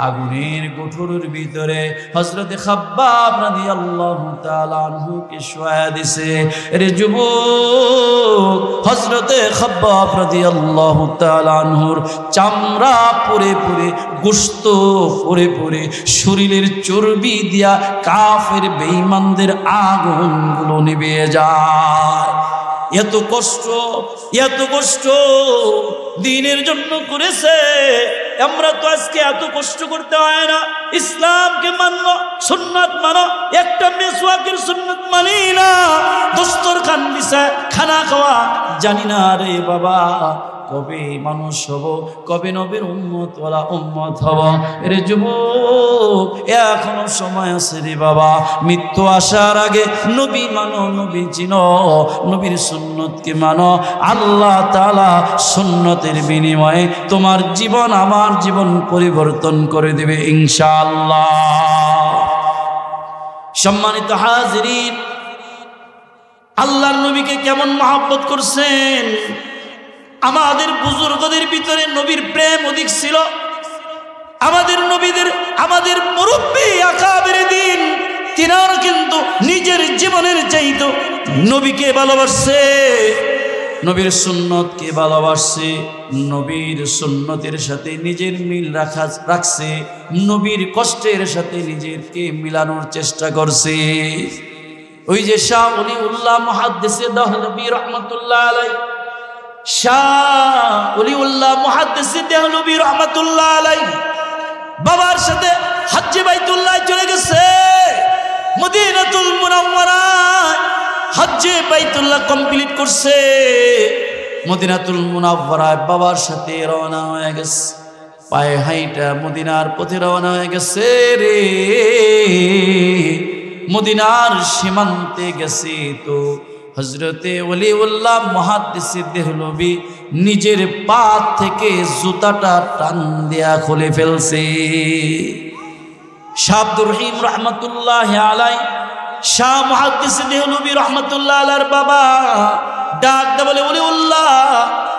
আগুনের গুঠুর ভিতরে হযরতে খাব্বাব রাদিয়াল্লাহু তাআলা আনহুকে শোয়া দিছে। রে যুবক, হযরতে খাব্বাব রাদিয়াল্লাহু তাআলা আনহুর চামড়া পুরে পুরে, গোশত পুরে পুরে, শরীরের চর্বি দিয়া কাফের বেঈমানদের আগুনগুলো নিভে যায়। এত কষ্ট, এত কষ্ট দ্বীনের জন্য করেছে। আমরা তো আজকে এত কষ্ট করতে হয় না, ইসলামকে মানলো, সুন্নাত মানো, একটা মেসওয়াকের সুন্নাত মানি না, দস্তরখান বিছায় খানা খাওয়া জানি না রে বাবা। কবে মানুষ হব, কবে নবীর উম্মতওয়ালা উম্মত হব? রে যুবক, এখনো সময় আছে রে বাবা। মৃত্যু আসার আগে নবী মানো, নবী চিনো, নবীর সুন্নতকে মানো। আল্লাহ তাআলা সুন্নতের বিনিময়ে তোমার জীবন, আমার জীবন পরিবর্তন করে দেবে ইনশাআল্লাহ। সম্মানিত হাজিরিন, আল্লাহর নবীকে কেমন মহব্বত করছেন। আমাদের বুজুর্গদের ভিতরে নবীর প্রেম অধিক ছিল। আমাদের নবীদের, আমাদের মুরব্বী আকাবের দিন, তিনারা কিন্তু নিজের জীবনের চাইতো নবীকে ভালোবাসছে, নবীর সুন্নতকে ভালোবাসছে, নবীর সুন্নতের সাথে নিজের মিল রাখছে, নবীর কষ্টের সাথে নিজেকে মিলানোর চেষ্টা করছে। ওই যে শাহ ওলিউল্লাহ মুহাদ্দিসে দেহলভী রহমাতুল্লাহ আলাইহি, শাহ ওলিউল্লাহ মুহাদ্দিসে দেহলভী রহমাতুল্লাহ আলাইহি বাবার সাথে হজ্জে বাইতুল্লাহ চলে গেছে। মদিনাতুল মুনাওয়ারায় হজ্জে বাইতুল্লাহ কমপ্লিট করছে। মদিনাতুল মুনাওয়ারায় বাবার সাথে রওনা হয়ে গেছে, পায়ে হাইটা মদিনার পথে রওনা হয়ে গেছে রে। মদিনার সীমান্তে গেছে তো হযরতে ওলিউল্লাহ মুহাদ্দিসে দেহলভী নিজের পা থেকে জুতাটা টান দিয়া খুলে ফেলছে। শাহ আব্দুর রহিম রহমাতুল্লাহ আলাইহি, শাহ মুহাদ্দিসে দেহলভী রহমাতুল্লাহ আলাইহির বাবা ডাক দে বলে, ওলিউল্লাহ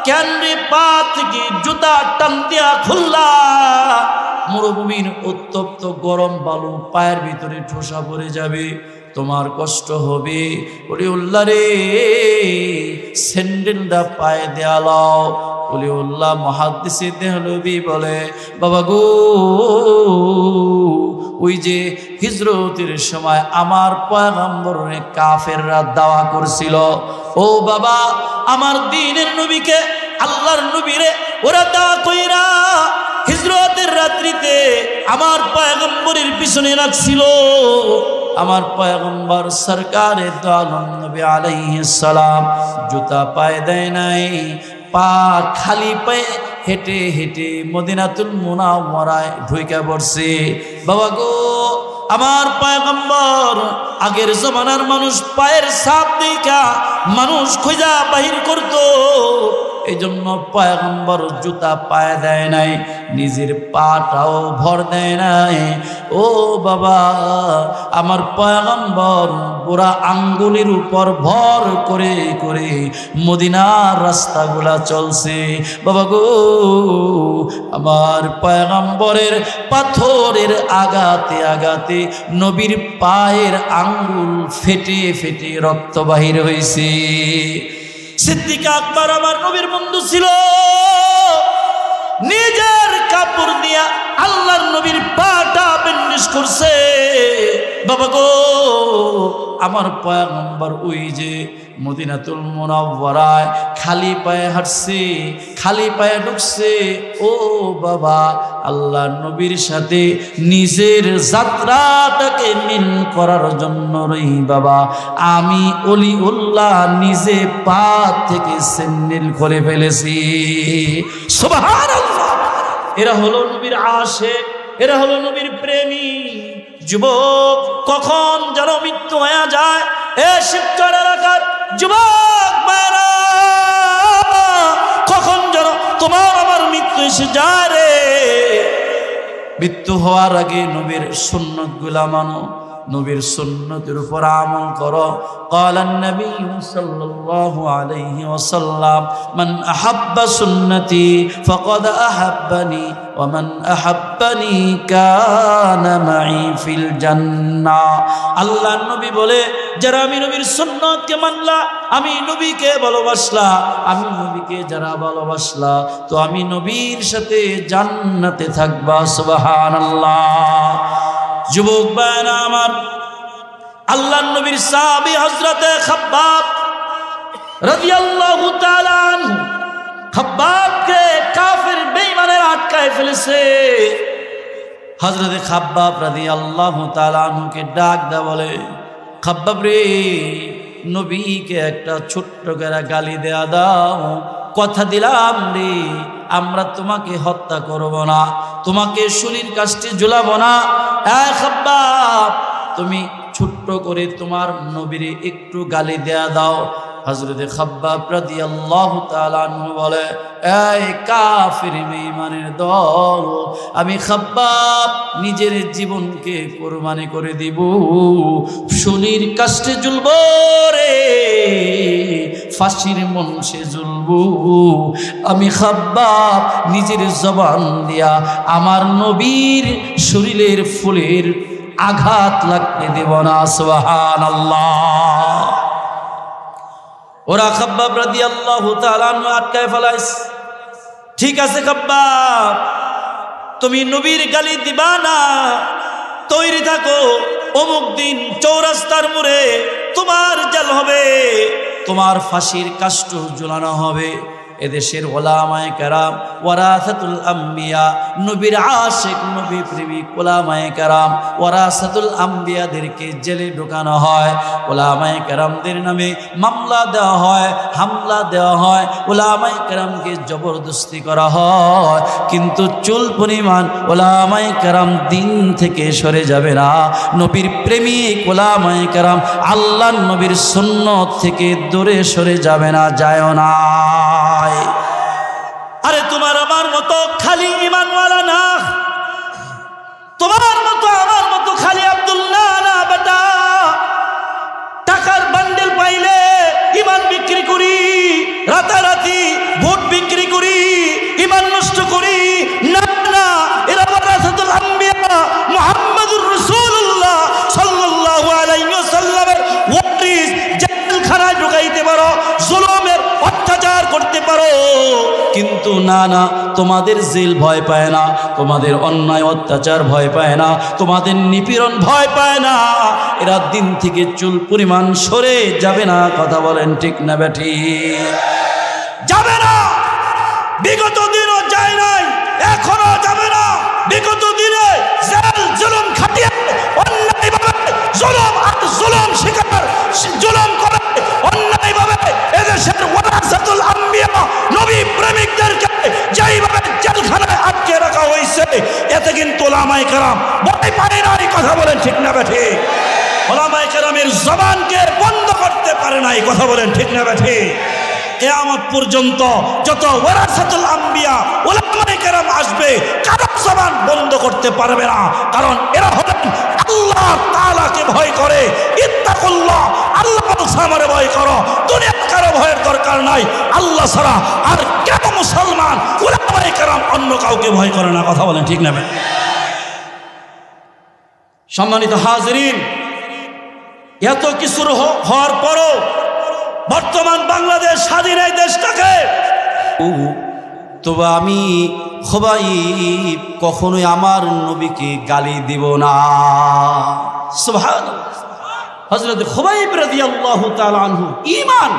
কেন রে পা থেকে জুতা টান দিয়া খুললা? মরুভূমির উত্তপ্ত গরম বালু পায়ের ভিতরে ঠোসা পড়ে যাবে, তোমার কষ্ট হবে। ওলিউল্লাহ রে, স্যান্ডেলটা পায়ে দেয়ালাও। ওলিউল্লাহ মুহাদ্দিসে দেহলভী বলে, বাবা গো, ওই যে হিজরতের সময় আমার পয়গম্বরে কাফেররা দাওয়া করছিল, ও বাবা, আমার দ্বীনের নবীকে, আল্লাহর নবীরে ওরা দাওয়া কইরা হিজরতের রাত্রিতে আমার পয়গম্বরের পিছনে রাখছিল। আমার পয়গম্বর সরকারে দো আলম নবী আলাইহিস সালাম জুতা পায়ে দেয় নাই, পা খালি পায়ে হেঁটে হেঁটে মদিনাতুল মুনাওয়ারায় ঢুইকা পড়ছে। বাবা গো, আমার পয়গম্বর, আগের জমানার মানুষ পায়ের ছাপ দেখা মানুষ খোঁজা বাহির করতো, এই জন্য পয়গম্বর জুতা পায়ে দেয় নাই, নিজের পাটাও ভর দেয় নাই। ও বাবা, আমার পয়গম্বর পুরা আঙ্গুলের উপর ভর করে করে মদিনার রাস্তাগুলা চলছে। বাবা গো, আমার পয়গম্বরের পাথরের আঘাতে আঘাতে নবীর পায়ের আঙ্গুল ফেটে ফেটে রক্ত বাহির হয়েছে। সিদ্দিক আকবর আমার নবীর বন্ধু ছিল, নিজের কাপড় দিয়া আল্লাহর নবীর পাটা ব্যান্ডেজ করছে। বাবা গো, আমার পয়গম্বর ওই যে মদিনাতুল মুনাওয়ারায় খালি পায়ে হাঁটছে, খালি পায়ে ঢুকছে। ও বাবা, আল্লাহর নবীর সাথে নিজের যাত্রাটাকে মিল করার জন্য রে বাবা, আমি ওলিউল্লাহ নিজে পা থেকে স্যান্ডেল খুলে ফেলেছি। সুবহানাল্লাহ। এরা হলো নবীর আশিক, এরা হলো নবীর প্রেমী। যুবক, কখন যেন মৃত্যু হয়ে যায়, এ শিবচর এলাকার যুবক ভাইরা, কখন যেন তোমার আমার মৃত্যু এসে যায় রে। মৃত্যু হওয়ার আগে নবীর সুন্নতগুলা মানো, নবীর সুন্নতের উপর আমল করো। قال النبي صلى الله عليه وسلم من أحب سنتي فقد أحبني ومن أحبني كان معي في الجنة। আল্লাহ নবী বলে, যারা আমি নবীর সুন্নতকে মানলা, আমি নবীকে ভালোবাসলা, আমি নবীকে যারা ভালোবাসলা, তো আমি নবীর সাথে জান্নাতে থাকবা। সুবহানাল্লাহ। যুবক ভাইরা আমার, আল্লাহর নবীর সাহাবী হযরতে খাব্বাব রাদিয়াল্লাহু তাআলা আনহু, খাব্বাবকে কাফির বেঈমানের আটকায় ফেলেছে। হযরতে খাব্বাব রাদিয়াল্লাহু তাআলা আনহুকে ডাক দেয়া বলে, খাব্বাব রে, নবীকে একটা ছোট্ট করে গালি দেয়া দাও, কথা দিলাম রে, আমরা তোমাকে হত্যা করব না, তোমাকে শুলির কাষ্ঠে ঝুলাবো না। খাব্বাব, তুমি ছোট্ট করে তোমার নবীরে একটু গালি দেয়া দাও। হযরতে খাব্বাব রাদিয়াল্লাহু তাআলা আনহু বলে, এই কাফির বেঈমানের দল, আমি খাব্বাব নিজের জীবনকে কুরবানি করে দিব, শুলির কাষ্ঠে ঝুলবো রে, ফাঁসির মঞ্চে ঝুলবো। আমি খাব্বাব নিজের জবান দিয়া আমার নবীর শরীরের ফুলের আঘাত লাগতে দেব না। সুবহানাল্লাহ। ওরা খাব্বাব রাদিয়াল্লাহু তাআলা আনহু আটকায় ফেলাইছে। ঠিক আছে খাব্বাব, তুমি নবীর গালি দিবা না, তৈরি থাকো, অমুক দিন চৌরাস্তার মোড়ে তোমার জাল হবে, তোমার ফাঁসির কাষ্ঠ ঝুলানো হবে। এদেশের ওলামায়ে কেরাম ওয়ারাসাতুল আম্বিয়া, নবীর আশিক নবী প্রেমিক ওলামায়ে কেরাম ওয়ারাসাতুল আম্বিয়াদেরকে জেলে ঢোকানো হয়, ওলামায়ে কেরামদের নামে মামলা দেওয়া হয়, হামলা দেওয়া হয়, ওলামায়ে কেরামকে জবরদস্তি করা হয়। কিন্তু চুল পরিমাণ ওলামায়ে কেরাম দিন থেকে সরে যাবে না। নবীর প্রেমিক ওলামায়ে কেরাম আল্লাহর নবীর সুন্নত থেকে দূরে সরে যাবে না, যায় না। আরে তোমার আমার মতো খালি ঈমানওয়ালা না, তোমার মতো আমার মতো খালি আব্দুল্লাহ না বেটা। টাকার বান্ডেল পাইলে ঈমান বিক্রি করি, রাতারাতি ভোট বিক্রি করি, ঈমান নষ্ট করি না, না। এরা ওয়ারাসাতুল আম্বিয়া, মুহাম্মাদুর রাসূলুল্লাহ সাল্লাল্লাহু আলাইহি ওয়াসাল্লামের ওয়ারিস। জেলখানায় ঢুকাইতে পারো, জুলুমের অত্যাচার করতে পারো, কিন্তু না না, তোমাদের জেল ভয় পায় না, তোমাদের অন্যায় অত্যাচার ভয় পায় না, তোমাদের নিপীড়ন ভয় পায় না। এরা দিন থেকে চুল পরিমাণ সরে যাবে না। কথা বলেন ঠিক না বেঠি? যাবে না। বিগত দিনও যায় নাই, এখনো যাবে না। বিগত দিনে জেল জুলুম খাটিয়ে অন্যায়ভাবে জুলুম আর জুলুম শিকার, জুলুম করে অন্যায়ভাবে এদেশের ওয়ারাসাতুল আম্বিয়া নবী প্রেমিকদেরকে যেইভাবে জেলখানায় আটকে রাখা হয়েছে, এতে কিন্তু ওলামায়ে কেরাম ভয় পায় না। এই কথা বলেন ঠিক না বেঠি? ওলামায়ে কেরামের জবানকে বন্ধ করতে পারে না। এই কথা বলেন ঠিক না বেঠি? কিয়ামত পর্যন্ত যত ওয়ারাসাতুল আম্বিয়া ওলামায়ে কেরাম আসবে, কারো জবান বন্ধ করতে পারবে না, কারণ এরা হলেন আল্লাহ তাআলাকে ভয় করে। ইত্তাকুল্লাহ, আল্লাহ বলছে আমারে ভয় করো, দুনিয়ার কারো ভয়ের দরকার নাই। আল্লাহ ছাড়া আর কেন মুসলমান ওলামায়ে কেরাম অন্য কাউকে ভয় করে না। কথা বলেন ঠিক না? সম্মানিত হাজিরিন, এত কিছুর হওয়ার পরও বর্তমান বাংলাদেশ স্বাধীন এই দেশটাকে, তবে আমি খুবাইব কখনোই আমার নবীকে গালি দিব না। সুবহানাল্লাহ। হযরত খুবাইব রাদিয়াল্লাহু তাআলা আনহু ঈমান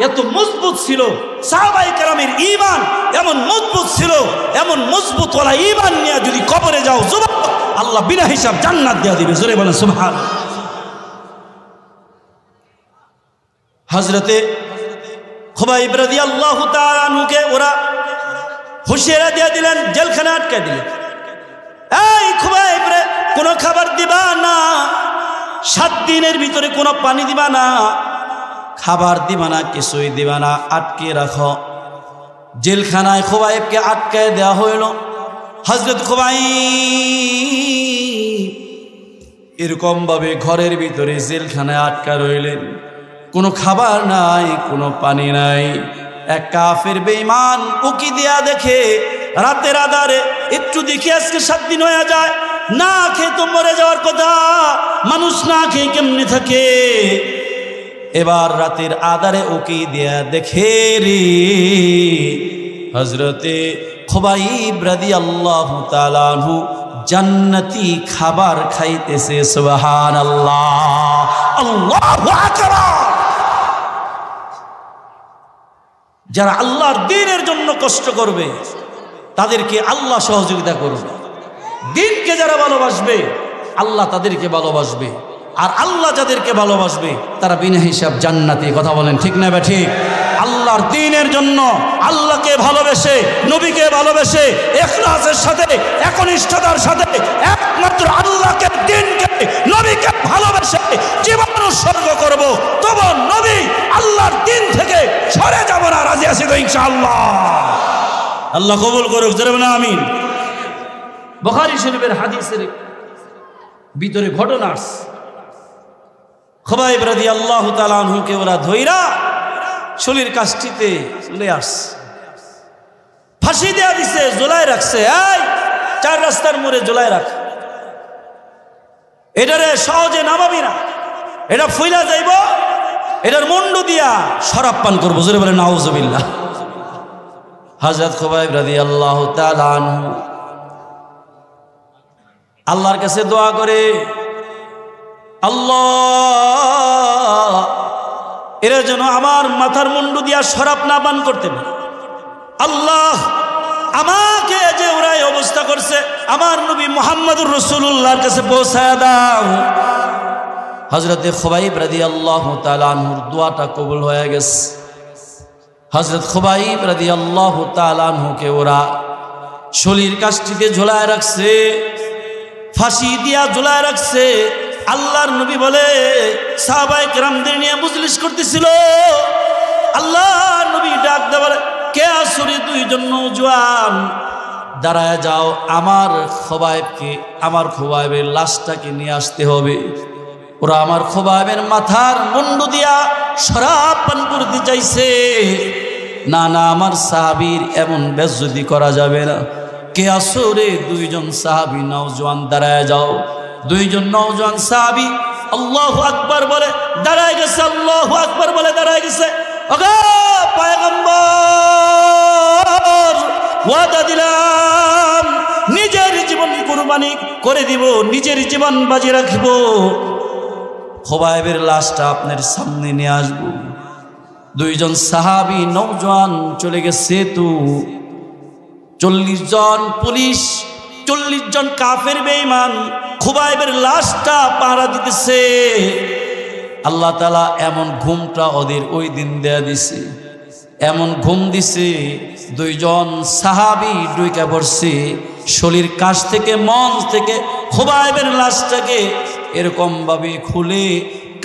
এত মজবুত ছিল, সাহাবায়ে কেরামের ঈমান এমন মজবুত ছিল, এমন মজবুত ওলা ঈমান নিয়ে যদি কবরে যাও যুবক, আল্লাহ বিনা হিসাব জান্নাত দেয়া দিবে। জোরে বলেন সুবহানাল্লাহ। হযরতে খুবাইব রাদিয়াল্লাহু তাআলা আনহুকে ওরা হুঁশিয়ারি দিয়ে দিলেন, জেলখানায় আটকে দিলেন। এই খুবাইব রে, কোনো খাবার দিবা না, 7 দিনের ভিতরে কোনো পানি দিবা না, খাবার দিবা না, কিছুই দিবা না, আটকে রাখো। জেলখানায় খোবাইবকে আটকায় দেওয়া হইল। হযরত খোবাইব এরকম ভাবে ঘরের ভিতরে জেলখানায় আটকা রইলেন। কোনো খাবার নাই, কোনো পানি নাই। এক কাফের বেঈমান উকি দিয়া দেখে রাতের আধারে একটু দেখি আজকে 7 দিন হয়ে যায়, না খেয়ে তো মরে যাওয়ার কথা, মানুষ না খেয়ে কেমনে থাকে। এবার রাতের আধারে উকি দিয়া দেখে রে হযরতে খুবাইব রাদিয়াল্লাহু তাআলা আনহু জান্নাতি খাবার খাইতেছে। সুবহানাল্লাহ, আল্লাহু আকবার। যারা আল্লাহর দ্বীনের জন্য কষ্ট করবে তাদেরকে আল্লাহ সহযোগিতা করবে। দ্বীনকে যারা ভালোবাসবে আল্লাহ তাদেরকে ভালোবাসবে, আর আল্লাহ যাদেরকে ভালোবাসবে তারা বিনা হিসাব জান্নাতি। কথা বলেন ঠিক না বে ঠিক? আল্লাহর দ্বীনের জন্য আল্লাহকে ভালোবেসে, নবীকে ভালোবেসে, ইখলাসের সাথে, একনিষ্ঠতার সাথে একমাত্র আল্লাহকে, দ্বীনকে, নবীকে ভালোবেসে জীবন উৎসর্গ করব, তবে নবী আল্লাহর দ্বীন থেকে সরে যাব না। রাজি আছি তো ইনশাআল্লাহ? আল্লাহ কবুল করুক, জোরে বলেন আমিন। বুখারী শরীফের হাদিসের ভিতরে ঘটনা আছে, খুবাইব রাদিয়াল্লাহু তাআলা আনহুকে ওরা ধইরা শলির কাষ্ঠিতে চলে আসছে, ফাঁসি দেয়া দিছে, ঝোলায় রাখছে। এই 4 রাস্তার মোড়ে ঝোলায় রাখ, এটারে সহজে নামাবি না, এটা ফুইলা যাইব, এটার মুন্ডু দিয়া শরাব পান করবো। জোরে বলে নাউজুবিল্লাহ। হযরত খুবাইব রাদিয়াল্লাহু তাআলা আনহু আল্লাহর কাছে দোয়া করে, আল্লাহ এরা যেন আমার মাথার মুন্ডু দিয়া শরাব না পান করতে পারে। আল্লাহ আমাকে যে ওরা এই অবস্থা করছে আমার নবী মুহাম্মদুর রাসূলুল্লাহর কাছে পৌঁছায় দাও। হযরতে খুবাইব রাদিয়াল্লাহু তাআলা আনহুর দোয়াটা কবুল হয়ে গেছে। হযরত খুবাইব রাদিয়াল্লাহু তাআলা আনহুকে ওরা শলির কাষ্ঠিতে ঝোলায় রাখছে, ফাঁসি দিয়া ঝোলায় রাখছে। আল্লাহর নবী বলে সাহাবায়ে কেরামদের নিয়ে মজলিস করতেছিল, আল্লাহর নবী ডাক দেয়া বলে, কে আসরে 2 জন নওজোয়ান দাঁড়ায় যাও, আমার খুবাইবকে, আমার খুবাইবের লাশটাকে নিয়ে আসতে হবে। ওরা আমার খুবাইবের মাথার মুন্ডু দিয়া শরাব পান করতে চাইছে। না না, আমার সাহাবীর এমন বেজ্জতি করা যাবে না। কে আসরে 2 জন সাহাবী নওজোয়ান দাঁড়ায় যাও। 2 জন নওজোয়ান সাহাবী আল্লাহু আকবার বলে দাঁড়ায় গেছে, আল্লাহু আকবার বলে দাঁড়ায় গেছে। ওগো পয়গম্বর, ওয়াদা দিলাম নিজের জীবন কুরবানি করে দিব, নিজের জীবন বাজি রাখব, খুবাইবের লাশটা আপনার সামনে নিয়ে আসব। 2 জন সাহাবী নওজোয়ান চলে গেছে। তো 40 জন পুলিশ, 40 জন কাফের বেঈমান খুবাইবের লাশটা পাহারা দিতেছে। আল্লাহ তাআলা এমন ঘুমটা ওদের ওই দিন দেয়া দিছে, এমন ঘুম দিছে 2 জন সাহাবী ডুইকা পড়ছে শলির কাছ থেকে, মঞ্চ থেকে খুবাইবের লাশটাকে এরকম ভাবে খুলে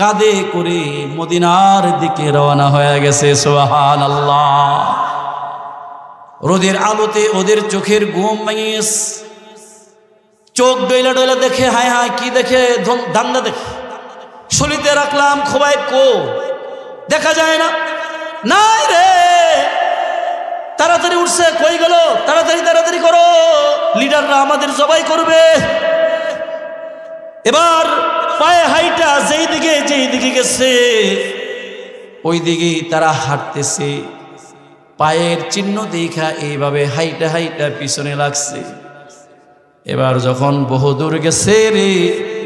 কাঁধে করে মদিনার দিকে রওনা হয়ে গেছে। সুবহানাল্লাহ। রোদের আলোতে ওদের চোখের ঘুম ভেঙে গেছে, চোখ ডইলা ডইলা দেখে, হায় হায় কি দেখে, ধান্দা দেখে। শলিতে রাখলাম, খুবাইব কো, দেখা যায় না, নাই রে, তাড়াতাড়ি উঠছে, কই গেল, তাড়াতাড়ি তাড়াতাড়ি করো, লিডাররা আমাদের জবাই করবে। এবার পায়ে হাইটা যেই দিকে গেছে ওই দিকেই তারা হাঁটতেছে, পায়ের চিহ্ন দেখা এইভাবে হাইটা হাইটা পিছনে লাগছে। এবার যখন বহুদূর গেছে রে,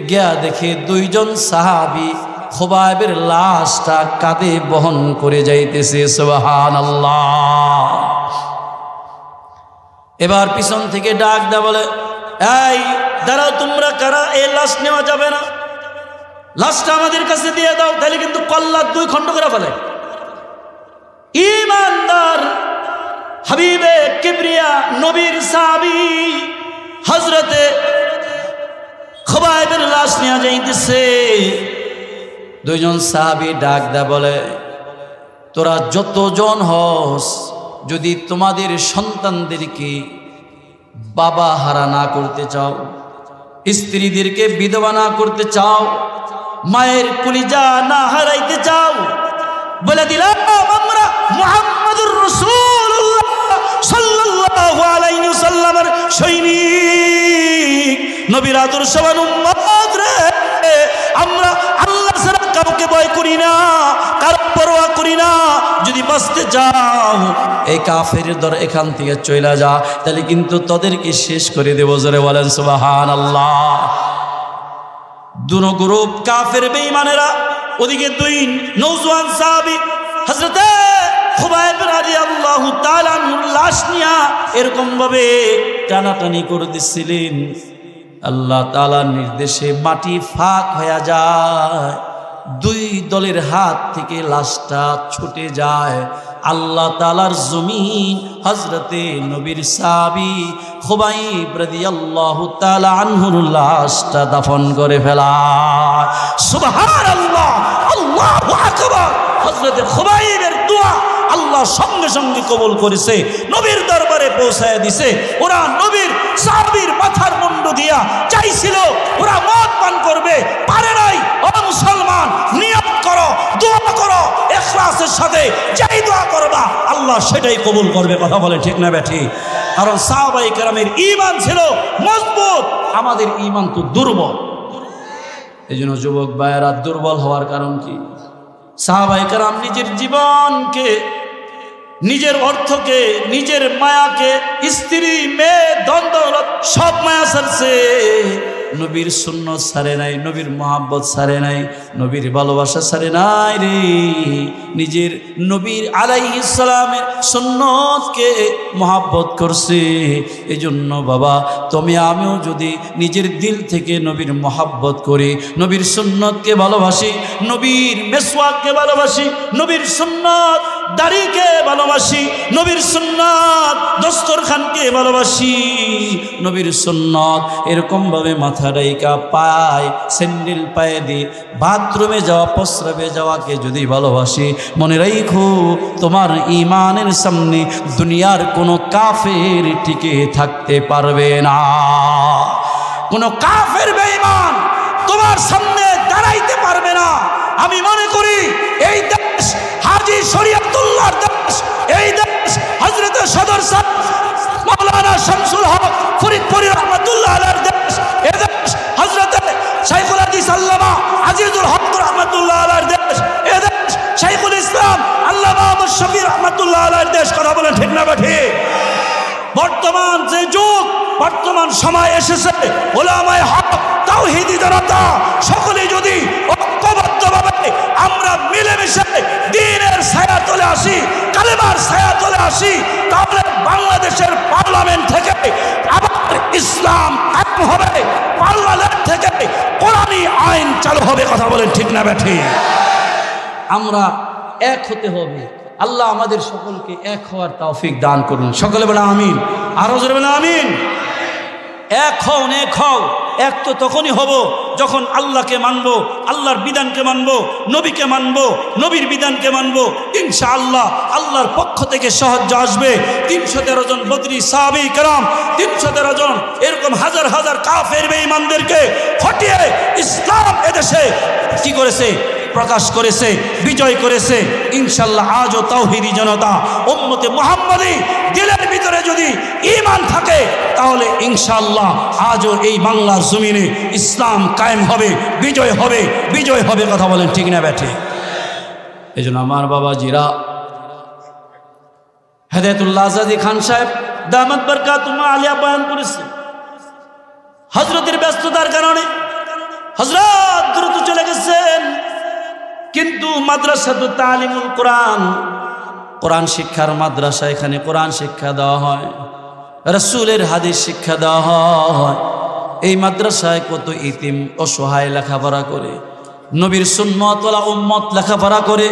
গিয়া দেখে 2 জন সাহাবী খুবাইবের লাশটা কাঁধে বহন করে যাইতেছে। সুবহানাল্লাহ। এবার পিছন থেকে ডাক দেয়া বলে, এই দাঁড়াও, তোমরা কারা? এই লাশ নেওয়া যাবে না, লাশটা আমাদের কাছে দিয়ে দাও, তাহলে কিন্তু কল্লা 2 খণ্ড করে ফেলে। ঈমানদার হাবিবে কিবরিয়া নবীর সাহাবী হযরতে খুবাইবের লাশ নিয়ে যাইতেছে। 2 জন সাহাবী ডাক দেয়া বলে, তোরা যতজন হস যদি তোমাদের সন্তানদেরকে বাবা হারা না করতে চাও, স্ত্রীদেরকে বিধবা না করতে চাও, মায়ের কলিজা না হারাইতে চাও, বলে দিলাম আমরা মুহাম্মদুর রাসূলুল্লাহ সাল্লাল্লাহু আলাইহি ওয়াসাল্লামের সৈনিক, নবীর আদর্শবান উম্মত রে, আমরা আল্লাহ ছাড়া কাউকে ভয় করি না, কারো পরোয়া করি না। যদি বাঁচতে চাও এই কাফের দর এখান থেকে চলে যা, তাহলে কিন্তু তোদেরকে শেষ করে দেব। জোরে বলেন সুবহানাল্লাহ। দুনো গ্রুপ কাফের বেঈমানেরা, ওদিকে দুই নওজোয়ান সাহাবী হযরতে খুবাইব রাদিয়াল্লাহু তাআলা আনহুর লাশ নিয়া এরকম ভাবে টানাটানি করে দিছিলেন। আল্লাহ তাআলার নির্দেশে মাটি ফাঁক হয়ে যায়, দুই দলের হাত থেকে লাশটা ছুটে যায়। আল্লাহ তাআলার জমিন হযরতে নবীর সাহাবী খুবাইব রাদিয়াল্লাহু তাআলা আনহুর লাশটা দাফন করে ফেলায়। সুবহানাল্লাহ, আল্লাহু আকবার। হযরতে খুবাইবের দোয়া আল্লাহ সঙ্গে সঙ্গে কবুল করেছে, নবীর দরবারে পৌঁছায় দিছে। ওরা নবীর সাহাবীর মাথার মুন্ড দিয়া চাইছিল ওরা মদ পান করবে, পারে নাই। ও মুসলমান, নিয়ত করো, দোয়া করো ইখলাসের সাথে, যেই দোয়া করবা আল্লাহ সেটাই কবুল করবে। কথা বলে ঠিক না বেঠি? কারণ সাহাবায়ে কেরামের ঈমান ছিল মজবুত, আমাদের ঈমান তো দুর্বল। এইজন্য যুবক ভাইয়েরা, দুর্বল হওয়ার কারণ কি? সাহাবায়ে কেরাম নিজের জীবনকে, নিজের অর্থকে, নিজের মায়াকে, স্ত্রী মেয়ে দ্বন্দ্ব সব মায়া ছাড়ছে, নবীর সুন্নত ছাড়ে নাই, নবীর মহাব্বত ছাড়ে নাই, নবীর ভালোবাসা ছাড়ে নাই রে। নিজের নবীর আলাইহিস সালামের সুন্নতকে মহাব্বত করছে। এই জন্য বাবা, তুমি আমিও যদি নিজের দিল থেকে নবীর মহাব্বত করি, নবীর সুন্নতকে ভালোবাসি, নবীর মেসওয়াককে ভালোবাসি, নবীর সুন্নত দাড়িকে ভালোবাসি, নবীর সুন্নত দস্তরখানকে ভালোবাসি, নবীর সুন্নত এরকম ভাবে মাথা রাইকা পায় স্যান্ডেল পায়ে দিয়ে বাথরুমে যাওয়া, প্রস্রাবে যাওয়াকে যদি ভালোবাসি, মনে রাখো তোমার ঈমানের সামনে দুনিয়ার কোনো কাফের টিকে থাকতে পারবে না। কোনো কাফের বেঈমান তোমার সামনে দাঁড়াইতে পারবে না। আমি মনে করি এই দেশ হাজী শরীয়তুল্লাহর দেশ, এই দেশ হযরতে সদর সাহেব মাওলানা শামসুল হক ফরিদপুরি রহমাতুল্লাহ আলাইহির দেশ, এই দেশ হযরতে শাইখুল হাদিস আল্লামা আজিজুল হক রহমাতুল্লাহ আলাইহির দেশ, এই দেশ শাইখুল ইসলাম আল্লামা আহমদ শফি রহমাতুল্লাহ আলাইহির দেশ। কথা বলেন ঠিক না ঠিক? বর্তমান যে যুগ, বর্তমান সময় এসেছে, উলামায়ে হক তাওহীদি জনতা সকলে যদি ঐক্যবদ্ধভাবে আমরা মিলেমিশে দ্বীনের ছায়া তলে আসি, কালেমার ছায়া তলে আসি, তাহলে বাংলাদেশের পার্লামেন্ট থেকে আবার ইসলাম কায়েম হবে, পার্লামেন্ট থেকে কোরআনী আইন চালু হবে। কথা বলেন ঠিক না বেঠি? আমরা এক হতে হবে। আল্লাহ আমাদের সকলকে এক হওয়ার তৌফিক দান করুন। সকলে বলে আমিন। আরো জোরে বলে আমিন। এক হও, এক হও। এক তো তখনই হব যখন আল্লাহকে মানবো, আল্লাহর বিধানকে মানবো, নবীকে মানবো, নবীর বিধানকে মানবো। ইনশাআল্লাহ আল্লাহর পক্ষ থেকে সাহায্য আসবে। 313 জন বদরি সাহাবী কেরাম, 313 জন এরকম হাজার হাজার কাফের বেঈমানদেরকে হটিয়ে ইসলাম এদেশে কি করেছে? প্রকাশ করেছে, বিজয় করেছে। ইনশাআল্লাহ আজও তাওহীদি জনতা উম্মতে মুহাম্মাদি দিলের ভিতরে যদি ঈমান থাকে, তাহলে ইনশাআল্লাহ আজও এই বাংলার জমিনে ইসলাম কায়েম হবে, বিজয় হবে, বিজয় হবে। কথা বলেন ঠিক না বেঠি? এই জন্য আমার বাবাজিরা, হেদায়েতুল্লাহ আজাদি খান সাহেব দামাত বরকাতুহু আলিয়া বয়ান করেছে, হযরতের ব্যস্ততার কারণে হযরত দ্রুত চলে গেছেন, কিন্তু মাদ্রাসাতু তালিমুল কোরআন, কোরআন শিক্ষার মাদ্রাসা, এখানে কোরআন শিক্ষা দেওয়া হয়, রাসূলের হাদিস শিক্ষা দেওয়া হয়। এই মাদ্রাসায় কত ইতিম অসহায় লেখাপড়া করে, নবীর সুন্নত ওয়ালা উম্মত লেখাপড়া করে,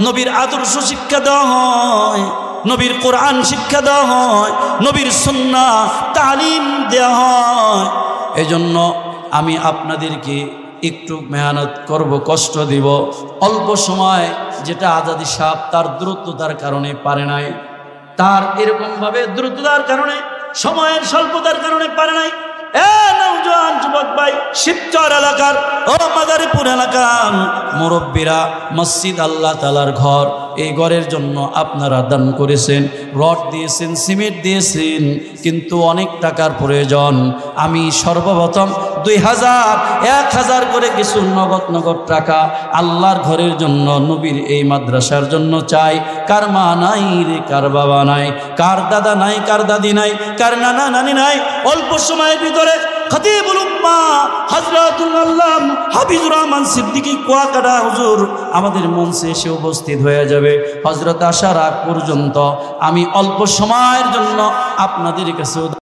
নবীর আদর্শ শিক্ষা দেওয়া হয়, নবীর কোরআন শিক্ষা দেওয়া হয়, নবীর সুন্নাহ তালিম দেওয়া হয়। এজন্য আমি আপনাদেরকে একটু মেহনত করব, কষ্ট দিব। অল্প সময় যেটা আজাদি সাহেব তার দ্রুততার কারণে পারে নাই, তার এরকমভাবে দ্রুততার কারণে, সময়ের স্বল্পতার কারণে পারে নাই। নওজোয়ান যুবক ভাই, শিবচর এলাকার ও মাদারীপুর এলাকার মুরব্বীরা, মসজিদ আল্লাহ তাআলার ঘর, এই ঘরের জন্য আপনারা দান করেছেন, রড দিয়েছেন, সিমেন্ট দিয়েছেন, কিন্তু অনেক টাকার প্রয়োজন। আমি সর্বপ্রথম 2000, 1000 করে কিছু নগদ টাকা আল্লাহর ঘরের জন্য, নবীর এই মাদ্রাসার জন্য চাই। কার মা নাই রে, কার বাবা নাই, কার দাদা নাই, কার দাদি নাই, কার নানা নানি নাই, অল্প সময়ের ভিতরে খতিবুল উম্মাহ হযরতুল আল্লাম হাফিজুর রহমান সিদ্দিকী কুয়াকাটা হুজুর আমাদের মঞ্চে এসে উপস্থিত হয়ে যাবে। হযরত আসার আগ পর্যন্ত আমি অল্প সময়ের জন্য আপনাদের কাছে